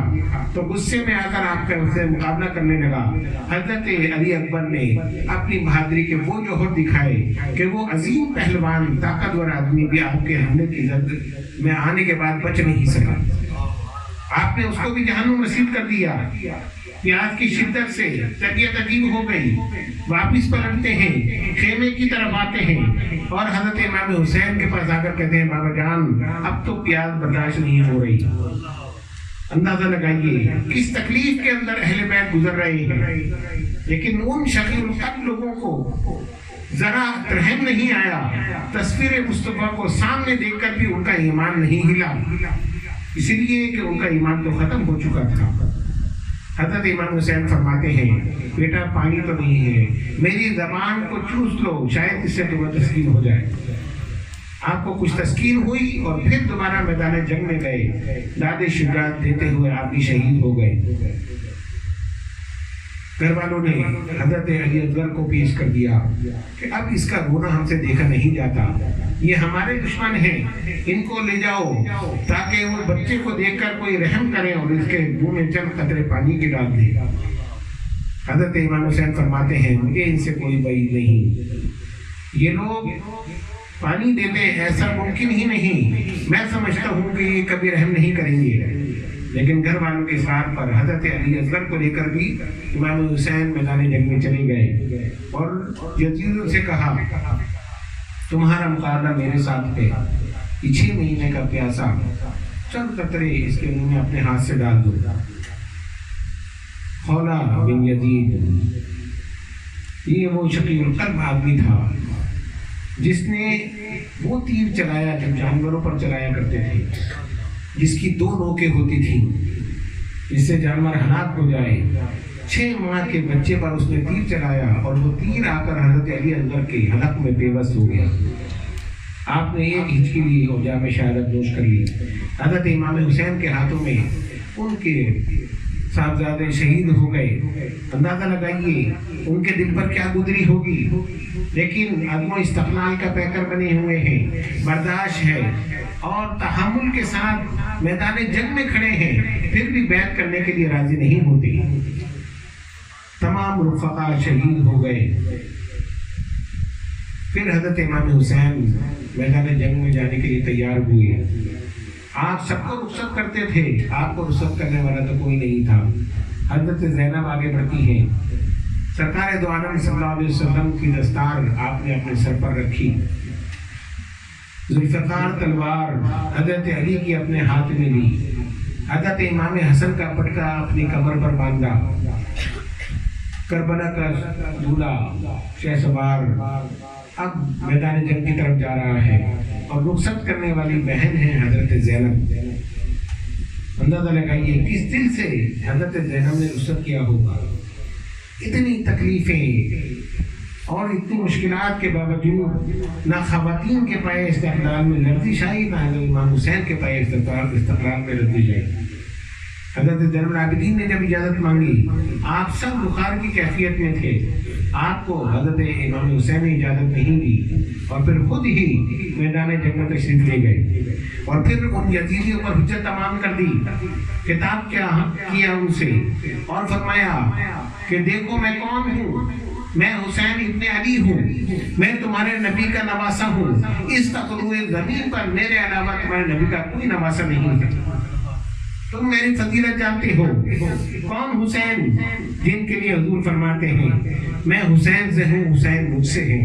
تو غصے میں آ کر آپ کا اس سے مقابلہ کرنے لگا۔ حضرت علی اکبر نے اپنی بہادری کے وہ جوہر دکھائے کہ وہ عظیم پہلوان طاقتور آدمی بھی آپ کے حملے کی زد میں آنے کے بعد بچ نہیں سکا۔ آپ نے اس کو بھی جہنم رسید کر دیا۔ پیاس کی شدت سے طبیعت عجیب ہو گئی، واپس پلٹتے ہیں، خیمے کی طرف آتے ہیں اور حضرت امام حسین کے پاس آ کر کہتے ہیں بابا جان اب تو پیاس برداشت نہیں ہو رہی۔ اندازہ لگائیے کس تکلیف کے اندر اہل بیت گزر رہے ہیں، لیکن ان شقی القلب لوگوں کو ذرا رحم نہیں آیا۔ تصویر مصطفیٰ کو سامنے دیکھ کر بھی ان کا ایمان نہیں ہلا، اس لیے کہ ان کا ایمان تو ختم ہو چکا تھا۔ حضرت امام حسین فرماتے ہیں بیٹا پانی تو نہیں ہے، میری زبان کو چوس لو، شاید اس سے تمہیں تسکین ہو جائے۔ آپ کو کچھ تسکین ہوئی اور پھر دوبارہ میدان جنگ میں گئے، داد شجاعت دیتے ہوئے آپ بھی شہید ہو گئے۔ گھر والوں نے حضرت علی اصغر کو پیش کر دیا کہ اب اس کا رونا ہم سے دیکھا نہیں جاتا، یہ ہمارے دشمن ہیں، ان کو لے جاؤ تاکہ وہ بچے کو دیکھ کر کوئی رحم کرے اور اس کے منہ میں چند قطرے پانی کی ڈال دے۔ حضرت امام حسین فرماتے ہیں مجھے ان سے کوئی بعید نہیں، یہ لوگ پانی دیتے ایسا ممکن ہی نہیں، میں سمجھتا ہوں کہ یہ کبھی رحم نہیں کریں گے، لیکن گھر والوں کے اصرار پر حضرت علی اصغر کو لے کر بھی امام حسین میدان جنگ میں چلے گئے اور یزیدوں سے کہا تمہارا مقابلہ میرے ساتھ ہے، یہ 6 مہینے کا پیاسا چند قطرے اس کے منہ میں اپنے ہاتھ سے ڈال دو۔ خولا بن یزید یہ وہ شقی القلب آدمی تھا جس نے وہ تیر چلایا جو جانوروں پر چلایا کرتے تھے، جس کی 2 نوکیں ہوتی تھیں جس سے جانور ہلاک ہو جائے۔ 6 ماہ کے بچے پر اس نے تیر چلایا اور وہ تیر آ کر حضرت علی اصغر کے حلق میں بے بس ہو گیا۔ آپ نے ایک ہچکی لی اور جام شہادت نوش کر لی۔ حضرت امام حسین کے ہاتھوں میں ان کے صاحبزادے شہید ہو گئے۔ اندازہ لگائیے ان کے دل پر کیا گزری ہوگی، لیکن عدم و استقلال کا پیکر بنے ہوئے ہیں، برداشت ہے اور تحمل کے ساتھ میدان جنگ میں کھڑے ہیں، پھر بھی بیعت کرنے کے لیے راضی نہیں ہوتے۔ تمام رفقا شہید ہو گئے۔ پھر حضرت امام حسین میدان جنگ میں جانے کے لیے تیار ہوئے۔ آپ سب کو رخصت کرتے تھے، آپ کو رخصت کرنے والا تو کوئی نہیں تھا۔ حضرت زینب آگے بڑھتی ہیں، سرکار دو عالم صلی اللہ علیہ وسلم کی دستار آپ نے اپنے سر پر رکھی، ذوالفقار تلوار حضرت علی کی اپنے ہاتھ میں لی، حضرت امام حسن کا پٹکا اپنی کمر پر باندھا۔ کربلا کا دولہا شہ سوار اب میدان جنگ کی طرف جا رہا ہے اور رخصت کرنے والی بہن ہے حضرت زینب۔ اندازہ لگائیے کس دل سے حضرت زینب نے رخصت کیا ہوگا۔ اتنی تکلیفیں اور اتنی مشکلات کے باوجود نہ خواتین کے پائے استقلال میں لرزش آئی، نہ امام حسین کے پائے استقلال میں لرزش آئی۔ حضرت زین العابدین نے جب اجازت مانگی، آپ سب بخار کی کیفیت میں تھے، آپ کو حضرت امام حسین نے اجازت نہیں دی اور پھر خود ہی میدان جنگ میں تشریف لے گئے اور پھر ان یزیدیوں پر حجت تمام کر دی، خطاب کیا ان سے اور فرمایا کہ دیکھو میں کون ہوں، میں حسین ابن علی ہوں، میں تمہارے نبی کا نواسہ ہوں، اس تقروء زمین پر میرے علاوہ تمہارے نبی کا کوئی نواسہ نہیں ہے، تم میری فضیلت جانتے ہو۔ کون؟ حسین، جن کے لیے حضور فرماتے ہیں میں حسین سے ہوں، حسین مجھ سے ہے۔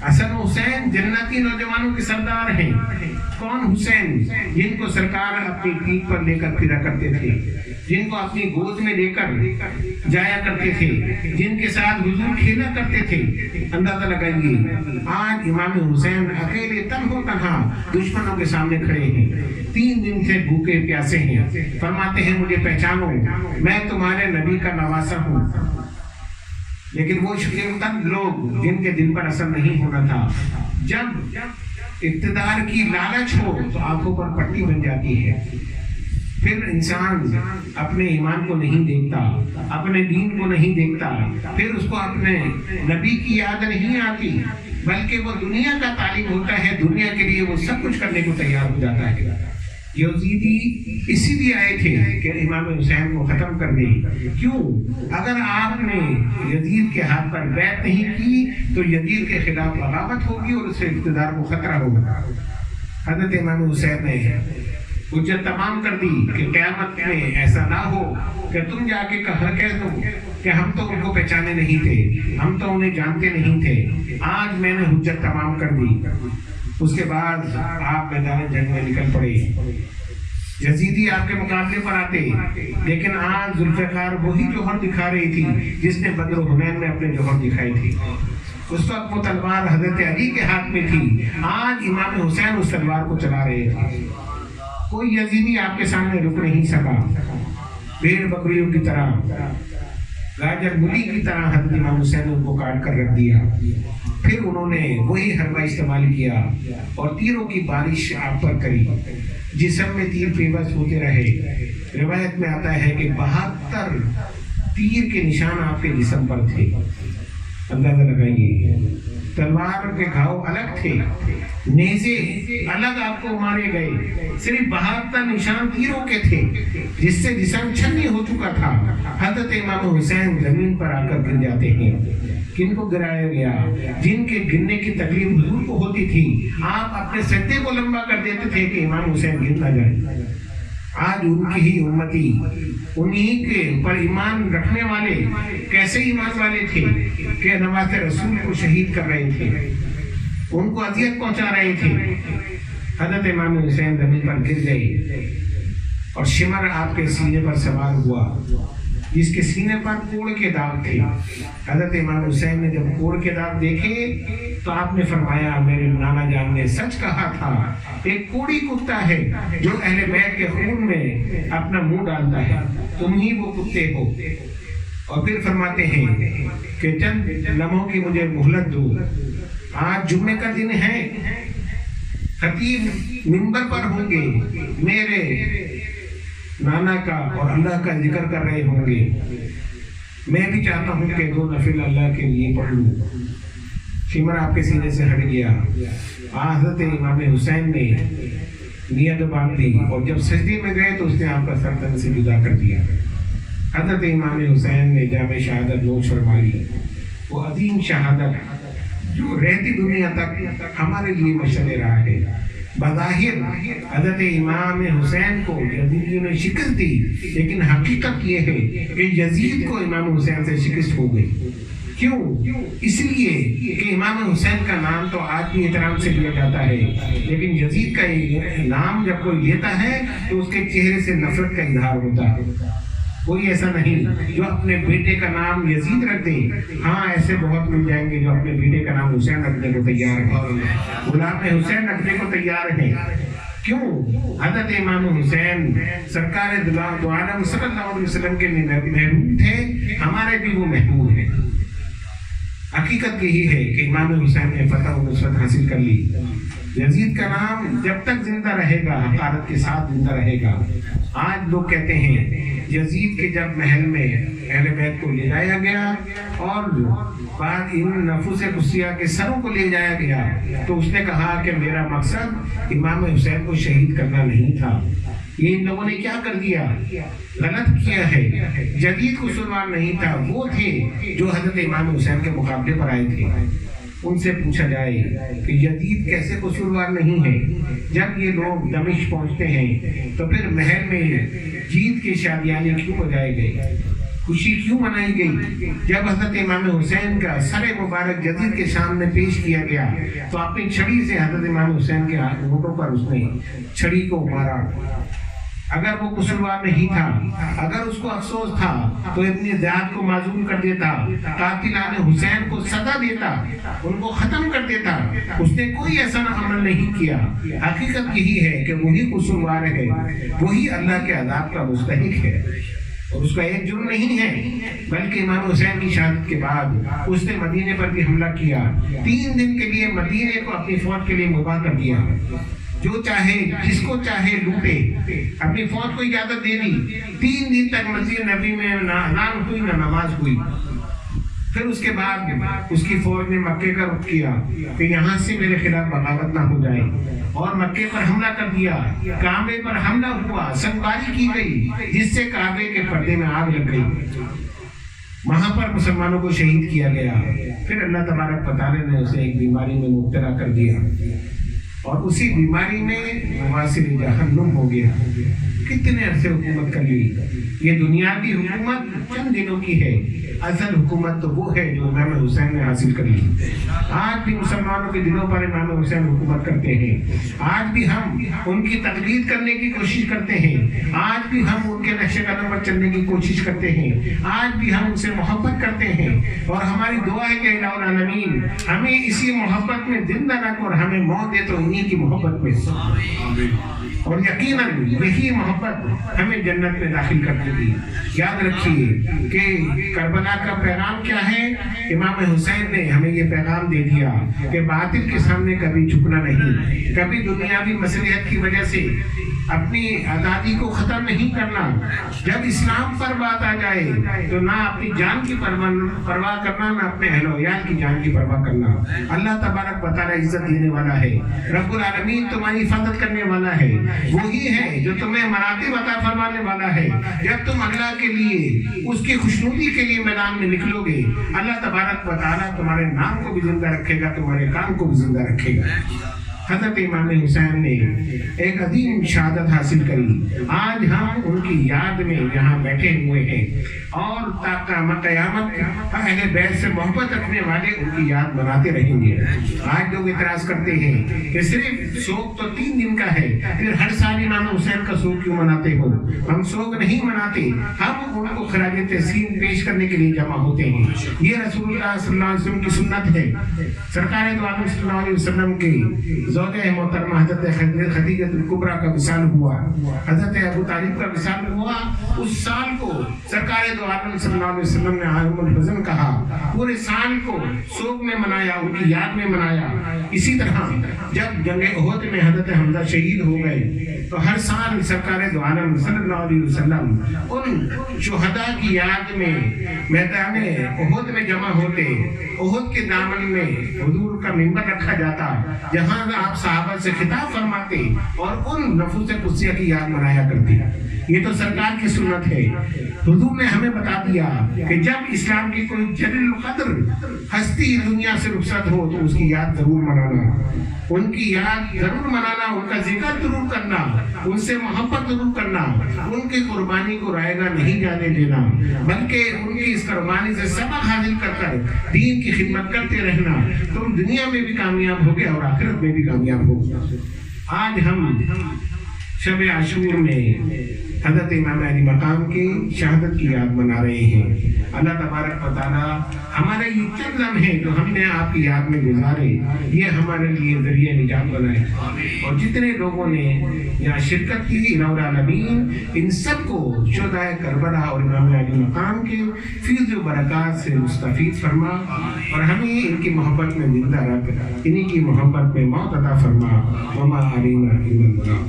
حسن حسین جنتی نوجوانوں کے سردار ہیں۔ کون؟ حسین، جن کو سرکار اپنی پیٹھ پر لے کر پھرا کرتے تھے، جن کو اپنی گود میں لے کر جایا کرتے تھے، جن کے ساتھ حضور کھیلا کرتے تھے۔ اندازہ لگائیے آج امام حسین اکیلے تنہا دشمنوں کے سامنے کھڑے ہیں، 3 دن سے بھوکے پیاسے ہیں، فرماتے ہیں مجھے پہچانو، میں تمہارے نبی کا نواسہ ہوں۔ لیکن وہ شکیمتن لوگ جن کے دل پر اثر نہیں ہونا تھا، جب اقتدار کی لالچ ہو تو آنکھوں پر پٹی بن جاتی ہے، پھر انسان اپنے ایمان کو نہیں دیکھتا، اپنے دین کو نہیں دیکھتا، پھر اس کو اپنے نبی کی یاد نہیں آتی، بلکہ وہ دنیا کا طالب ہوتا ہے، دنیا کے لیے وہ سب کچھ کرنے کو تیار ہو جاتا ہے۔ یزیدی اسی لیے آئے تھے کہ امام حسین کو ختم کر دیں۔ کیوں؟ اگر آپ نے یزید کے ہاتھ پر بیعت نہیں کی تو یزید کے خلاف بغاوت ہوگی اور اس سے اقتدار کو خطرہ ہوگا۔ حضرت امام حسین نے حجت تمام کر دی کہ قیامت میں ایسا نہ ہو کہ تم جا کے کہہ دو کہ ہم تو ان کو پہچانے نہیں تھے، ہم تو انہیں جانتے نہیں تھے۔ آج میں نے حجت تمام کر دی۔ اس کے بعد آپ میدان جنگ میں نکل پڑے۔ یزیدی آپ کے مقابلے پر آتے، لیکن آج ذوالفقار وہی جوہر دکھا رہی تھی جس نے بدر و حنین میں اپنے جوہر دکھائی تھی۔ اس وقت وہ تلوار حضرت علی کے ہاتھ میں تھی، آج امام حسین اس تلوار کو چلا رہے تھے۔ کوئی یزیدی آپ کے سامنے رک نہیں سکا۔ بھیڑ بکریوں کی طرح، گاجر مولی کی طرح حضرت امام حسین نے ان کو کاٹ کر رکھ دیا۔ پھر انہوں نے وہی حربہ استعمال کیا اور تیروں کی بارش آپ پر کری، جسم میں تیر پیوست ہوتے رہے۔ روایت میں آتا ہے کہ 72 تیر کے نشان آپ کے جسم پر تھے۔ اندازہ لگائیے، تلوار کے گھاؤ الگ تھے، نیزے الگ آپ کو مارے گئے، صرف 72 نشان تیروں کے تھے جس سے جسم چھنی ہو چکا تھا۔ حضرت امام حسین زمین پر آ کر گر جاتے ہیں۔ کن کو گرایا گیا؟ جن کے گرنے کی تکلیف حضور کو ہوتی تھی، آپ اپنے سجدے کو لمبا کر دیتے تھے کہ امام حسین گر نہ جائے۔ آج ان کی ہی امتی، انہی کے پر ایمان رکھنے والے کیسے ایمان والے تھے کہ نوازِ رسول کو شہید کر رہے تھے، ان کو اذیت پہنچا رہے تھے۔ حضرت امام حسین زمین پر گر گئے اور شمر آپ کے سینے پر سوار ہوا، جس کے سینے پر کوڑ کے داغ تھے۔ حضرت امام حسین نے جب کوڑ کے داغ دیکھے تو آپ نے فرمایا میرے نانا جان نے سچ کہا تھا، ایک کوڑی کتا ہے جو اہل بیت کے خون میں اپنا منہ ڈالتا ہے، تم ہی وہ کتے ہو۔ اور پھر فرماتے ہیں کہ چند لمحوں کی مجھے مہلت دو، آج جمعے کا دن ہے، خطیب منبر پر ہوں گے، میرے نانا کا اور اللہ کا ذکر کر رہے ہوں گے، میں بھی چاہتا ہوں کہ 2 نفل اللہ کے لیے پڑھ لوں۔ شمر آپ کے سینے سے ہٹ گیا۔ حضرت امام حسین نے نیت باندھ دی اور جب سجدے میں گئے تو اس نے آپ کا سر تن سے جدا کر دیا۔ حضرت امام حسین نے جام شہادت نوش فرما لی، وہ عظیم شہادت جو رہتی دنیا تک ہمارے لیے مشعل راہ ہے۔ بظاہر حضرت امام حسین کو یزیدیوں نے شکست دی، لیکن حقیقت یہ ہے کہ یزید کو امام حسین سے شکست ہو گئی۔ کیوں؟ اس لیے کہ امام حسین کا نام تو آج بھی احترام سے لیا جاتا ہے، لیکن یزید کا نام جب کوئی لیتا ہے تو اس کے چہرے سے نفرت کا اظہار ہوتا ہے۔ کوئی ایسا نہیں جو اپنے بیٹے کا نام یزید رکھ دے۔ ہاں ایسے بہت مل جائیں گے جو اپنے بیٹے کا نام حسین رکھنے کو تیار ہیں، غلام حسین رکھنے کو تیار ہیں۔ کیوں؟ حضرت امام حسین سرکار دو عالم صلی اللہ علیہ وسلم کے محبوب تھے، ہمارے بھی وہ محبوب ہیں۔ حقیقت یہی ہے کہ امام حسین نے فتح و نصرت حاصل کر لی۔ یزید کا نام جب تک زندہ رہے گا حقارت کے ساتھ زندہ رہے گا۔ آج لوگ کہتے ہیں یزید کے جب محل میں اہل بیت کو لے جایا گیا اور بعد ان نفوس قدسیہ کے سروں کو لے جایا گیا تو اس نے کہا کہ میرا مقصد امام حسین کو شہید کرنا نہیں تھا. یہ ان لوگوں نے کیا کر دیا؟ غلط کیا ہے. جدید قصوروار نہیں تھا، وہ تھے جو حضرت امام حسین کے مقابلے پر آئے تھے. ان سے پوچھا جائے کہ یزید کیسے قصوروار نہیں ہے؟ جب یہ لوگ دمشق پہنچتے ہیں تو پھر محل میں جیت کے شادیانے کیوں بجائے گئے، خوشی کیوں منائی گئی؟ جب حضرت امام حسین کا سر مبارک یزید کے سامنے پیش کیا گیا تو اپنی چھڑی سے حضرت امام حسین کے ہونٹوں پر اس نے چھڑی کو مارا. اگر وہ قصوروار نہیں تھا، اگر اس کو افسوس تھا تو اپنی ذات کو معذور کر دیتا، قاتلان حسین کو سزا دیتا، ان کو ختم کر دیتا. اس نے کوئی ایسا عمل نہیں کیا. حقیقت یہی ہے کہ وہی قصوروار ہے، وہی اللہ کے عذاب کا مستحق ہے اور اس کا ایک جرم نہیں ہے. بلکہ امام حسین کی شہادت کے بعد اس نے مدینے پر بھی حملہ کیا. 3 دن کے لیے مدینے کو اپنی فوج کے لیے مباح کر دیا. جو چاہے جس کو چاہے لوٹے، اپنی فوج کو اجازت دے دی. 3 دن تک مسجد نبی میں نہ اذان ہوئی نہ نماز ہوئی. پھر اس کے بعد اس کی فوج نے مکے کا رخ کیا کہ یہاں سے میرے خلاف بغاوت نہ ہو جائے، اور مکے پر حملہ کر دیا. کعبے پر حملہ ہوا، سنگباری کی گئی جس سے کعبے کے پردے میں آگ لگ گئی. وہاں پر مسلمانوں کو شہید کیا گیا. پھر اللہ تبارک و تعالی نے اسے ایک بیماری میں مبتلا کر دیا اور اسی بیماری میں مواصل جہنم ہو گیا. کتنے عرصے حکومت کر لی. یہ دنیاوی حکومت چند دنوں کی ہے، اصل حکومت تو وہ ہے جو امام حسین نے حاصل کر لی. آج بھی مسلمانوں کے دلوں پر امام حسین حکومت کرتے ہیں. آج بھی ہم ان کی تقلید کرنے کی کوشش کرتے ہیں. آج بھی ہم ان کے نقش قدم پر چلنے کی کوشش کرتے ہیں. آج بھی ہم ان سے محبت کرتے ہیں اور ہماری دعا ہے کہ الہ العالمین ہمیں اسی محبت میں زندہ رکھ اور ہمیں موت دے تو انہی کی محبت میں. اور یقیناً یہی محبت ہمیں جنت میں داخل کر دے گی. یاد رکھیے کہ کربلا کا پیغام کیا ہے؟ امام حسین نے ہمیں یہ پیغام دے دیا کہ باطل کے سامنے کبھی جھکنا نہیں، کبھی دنیاوی مصلحت کی وجہ سے اپنی آزادی کو ختم نہیں کرنا. جب اسلام پر بات آ جائے تو نہ اپنی جان کی پرواہ کرنا، نہ اپنے اہل و عیال کی جان کی پرواہ کرنا. اللہ تبارک و تعالی عزت دینے والا ہے، رب العالمین تمہاری حفاظت کرنے والا ہے. وہی ہے جو تمہیں مراتب عطا فرمانے والا ہے. جب تم اللہ کے لیے، اس کی خوشنودی کے لیے میدان میں نکلو گے، اللہ تبارک و تعالی تمہارے نام کو بھی زندہ رکھے گا، تمہارے کام کو بھی زندہ رکھے گا. حضرت امام حسین نے ایک عظیم شہادت حاصل کری. آج ہم ان کی یاد میں یہاں بیٹھے ہوئے ہیں اور تا قیامت اہل بیت سے محبت رکھنے والے ان کی یاد مناتے رہیں گے. آج لوگ اعتراض کرتے ہیں کہ صرف سوگ تو 3 دن کا ہے، پھر ہر سال امام حسین کا سوگ کیوں مناتے ہو؟ ہم سوگ نہیں مناتے، ہم ان کو خراج تحسین پیش کرنے کے لیے جمع ہوتے ہیں. یہ رسول اللہ صلی اللہ علیہ وسلم کی سنت ہے. سرکار دو عالم صلی اللہ علیہ وسلم کے زوجہ محترمہ حضرت خدیجہ الکبریٰ کا وصال ہوا، حضرت ابو طالب کا وصال ہوا. اس سال کو سرکار دو عالم صلی اللہ علیہ وسلم نے عام الحزن کہا. پورے سال کو سوگ میں منایا، ان کی یاد میں منایا. اسی طرح جب جنگ احد میں حضرت حمزہ شہید ہو گئے تو ہر سال سرکار دو عالم صلی اللہ علیہ وسلم ان شہداء کی یاد میں میدان احد میں جمع ہوتے. احد کے دامن میں حضور کا منبر رکھا جاتا جہاں آپ صحابہ سے خطاب فرماتے اور ان نفوس قدسیہ کی یاد منایا کرتے. یہ تو سرکار کی سنت ہے. حضور نے ہمیں بتا دیا کہ جب اسلام کی کوئی جلیل القدر ہستی دنیا سے رخصت ہو تو اس کی یاد ضرور منانا، ان کی یاد ضرور منانا، ان کا ذکر ضرور کرنا، ان سے محبت ضرور کرنا، ان کی قربانی کو رائے گاہ نہیں جانے دینا، بلکہ ان کی اس قربانی سے سبق حاصل کر کر دین کی خدمت کرتے رہنا. تم دنیا میں بھی کامیاب ہوگے اور آخرت میں بھی کامیاب ہوگے. آج ہم شب عاشور میں حضرت امام علی مقام کی شہادت کی یاد منا رہے ہیں. اللہ تبارک و تعالی ہمارے یہ چند لمحے جو ہم نے آپ کی یاد میں گزارے، یہ ہمارے لیے ذریعہ نجات بنائے. اور جتنے لوگوں نے یہاں شرکت کی، الہ العالمین ان سب کو شہدائے کربلا اور امام علی مقام کے فیض و برکات سے مستفید فرما اور ہمیں ان کی محبت میں زندہ رکھ، انہی کی محبت میں موت عطا فرما. وما علینا الا البلاغ.